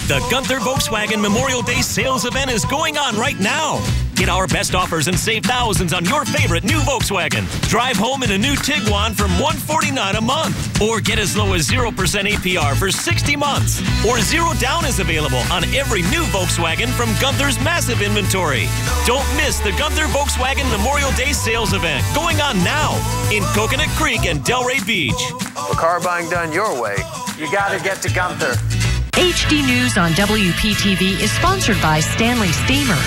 The Gunther Volkswagen Memorial Day sales event is going on right now. Get our best offers and save thousands on your favorite new Volkswagen. Drive home in a new Tiguan from $149 a month. Or get as low as 0% APR for 60 months. Or zero down is available on every new Volkswagen from Gunther's massive inventory. Don't miss the Gunther Volkswagen Memorial Day sales event going on now in Coconut Creek and Delray Beach. For car buying done your way, you gotta get to Gunther. HD News on WPTV is sponsored by Stanley Steamer.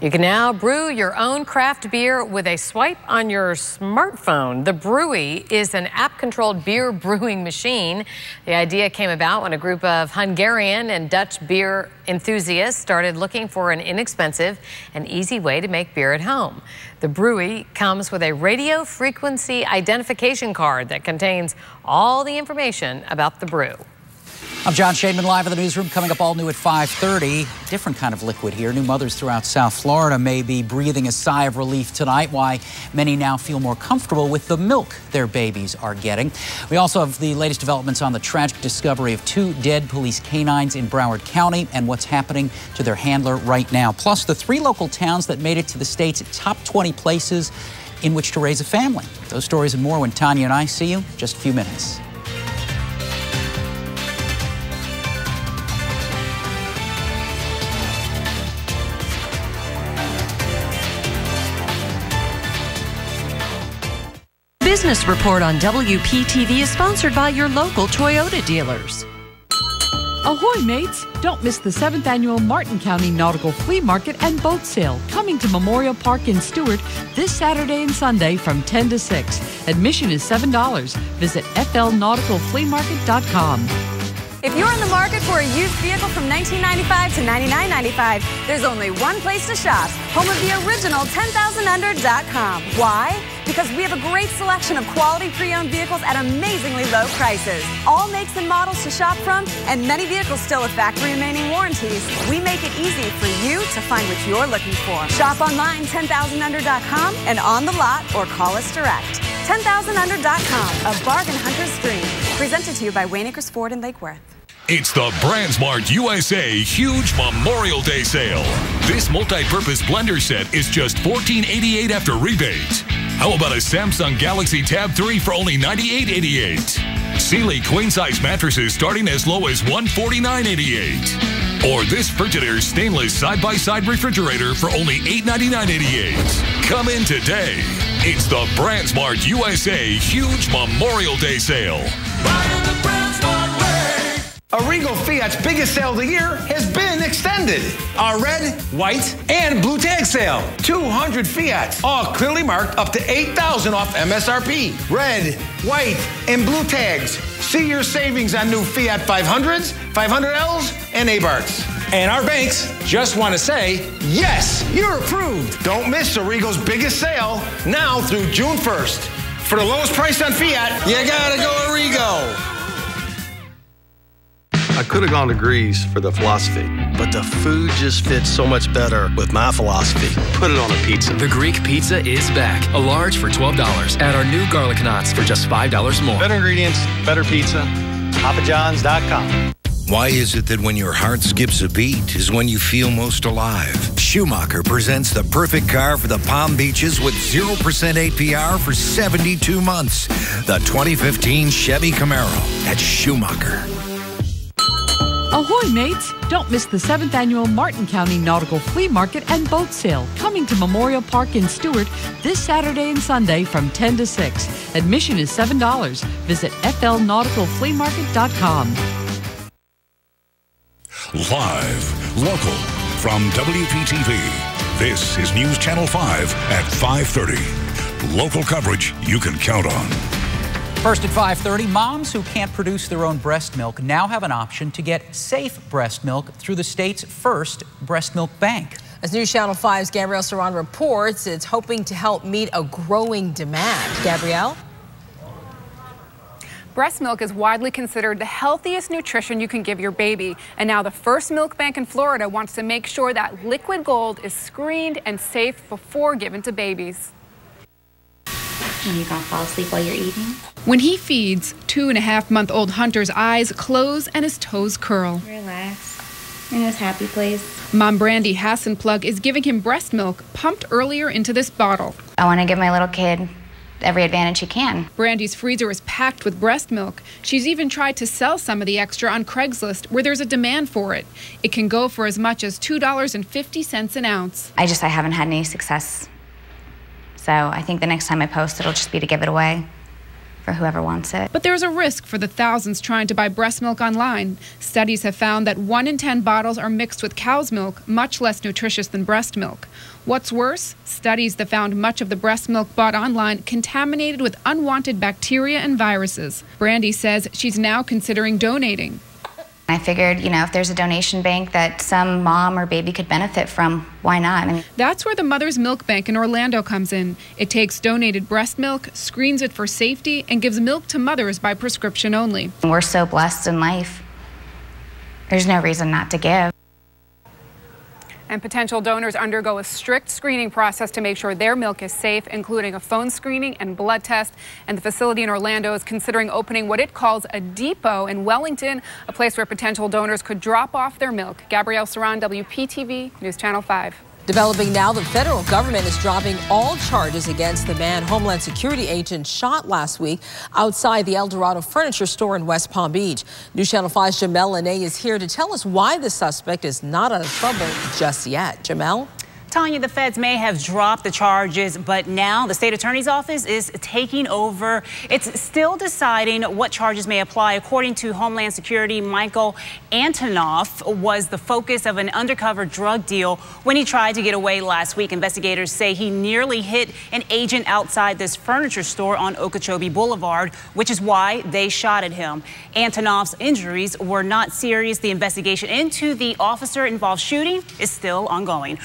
You can now brew your own craft beer with a swipe on your smartphone. The Brewy is an app-controlled beer brewing machine. The idea came about when a group of Hungarian and Dutch beer enthusiasts started looking for an inexpensive and easy way to make beer at home. The Brewy comes with a radio frequency identification card that contains all the information about the brew. I'm John Shademan, live in the newsroom. Coming up all new at 5:30. Different kind of liquid here. New mothers throughout South Florida may be breathing a sigh of relief tonight. Why many now feel more comfortable with the milk their babies are getting. We also have the latest developments on the tragic discovery of 2 dead police canines in Broward County and what's happening to their handler right now. Plus the 3 local towns that made it to the state's top 20 places in which to raise a family. Those stories and more when Tanya and I see you in just a few minutes. Business Report on WPTV is sponsored by your local Toyota dealers. Ahoy, mates! Don't miss the 7th annual Martin County Nautical Flea Market and Boat Sale coming to Memorial Park in Stewart this Saturday and Sunday from 10 to 6. Admission is $7. Visit flnauticalfleamarket.com. If you're in the market for a used vehicle from $19.95 to $99.95, there's only one place to shop. Home of the original 10,000under.com. Why? Because we have a great selection of quality pre-owned vehicles at amazingly low prices. All makes and models to shop from, and many vehicles still with factory remaining warranties. We make it easy for you to find what you're looking for. Shop online, 10,000under.com, and on the lot, or call us direct. 10,000under.com, a bargain hunter's dream. Presented to you by Wayneacres Ford in Lake Worth. It's the BrandsMart USA huge Memorial Day sale. This multi-purpose blender set is just $14.88 after rebate. How about a Samsung Galaxy Tab 3 for only $98.88? Sealy queen-size mattresses starting as low as $149.88. Or this Frigidaire stainless side-by-side refrigerator for only $899.88. Come in today. It's the BrandsMart USA huge Memorial Day sale. Arrigo Fiat's biggest sale of the year has been extended. Our red, white, and blue tag sale. 200 Fiats, all clearly marked up to $8,000 off MSRP. Red, white, and blue tags. See your savings on new Fiat 500s, 500Ls, and Abarths. And our banks just want to say, yes, you're approved. Don't miss Arrigo's biggest sale now through June 1st. For the lowest price on Fiat, you gotta go Arrigo. I could have gone to Greece for the philosophy, but the food just fits so much better with my philosophy. Put it on a pizza. The Greek pizza is back. A large for $12. Add our new garlic knots for just $5 more. Better ingredients, better pizza. PapaJohns.com. Why is it that when your heart skips a beat is when you feel most alive? Schumacher presents the perfect car for the Palm Beaches with 0% APR for 72 months. The 2015 Chevy Camaro at Schumacher. Ahoy, mates! Don't miss the 7th Annual Martin County Nautical Flea Market and Boat Sale, coming to Memorial Park in Stuart this Saturday and Sunday from 10 to 6. Admission is $7. Visit flnauticalfleamarket.com. Live, local, from WPTV, this is News Channel 5 at 5:30. Local coverage you can count on. First at 5:30, moms who can't produce their own breast milk now have an option to get safe breast milk through the state's first breast milk bank. As News Channel 5's Gabrielle Saran reports, it's hoping to help meet a growing demand. Gabrielle? Breast milk is widely considered the healthiest nutrition you can give your baby. And now the first milk bank in Florida wants to make sure that liquid gold is screened and safe before given to babies. Are you gonna fall asleep while you're eating? When he feeds, 2.5-month-old Hunter's eyes close and his toes curl. Relax. In his happy place. Mom Brandy Hassenplug is giving him breast milk pumped earlier into this bottle. I want to give my little kid every advantage he can. Brandy's freezer is packed with breast milk. She's even tried to sell some of the extra on Craigslist where there's a demand for it. It can go for as much as $2.50 an ounce. I haven't had any success. So I think the next time I post, it'll just be to give it away for whoever wants it. But there's a risk for the thousands trying to buy breast milk online. Studies have found that 1 in 10 bottles are mixed with cow's milk, much less nutritious than breast milk. What's worse, studies that found much of the breast milk bought online contaminated with unwanted bacteria and viruses. Brandy says she's now considering donating. I figured, if there's a donation bank that some mom or baby could benefit from, why not? That's where the Mother's Milk Bank in Orlando comes in. It takes donated breast milk, screens it for safety, and gives milk to mothers by prescription only. We're so blessed in life. There's no reason not to give. And potential donors undergo a strict screening process to make sure their milk is safe, including a phone screening and blood test. And the facility in Orlando is considering opening what it calls a depot in Wellington, a place where potential donors could drop off their milk. Gabrielle Saran, WPTV, News Channel 5. Developing now, the federal government is dropping all charges against the man Homeland Security agents shot last week outside the El Dorado furniture store in West Palm Beach. News Channel 5's Jamel Lene is here to tell us why the suspect is not out of trouble just yet. Jamel? Tanya, the feds may have dropped the charges, but now the state attorney's office is taking over. It's still deciding what charges may apply. According to Homeland Security, Michael Antonoff was the focus of an undercover drug deal when he tried to get away last week. Investigators say he nearly hit an agent outside this furniture store on Okeechobee Boulevard, which is why they shot at him. Antonoff's injuries were not serious. The investigation into the officer-involved shooting is still ongoing.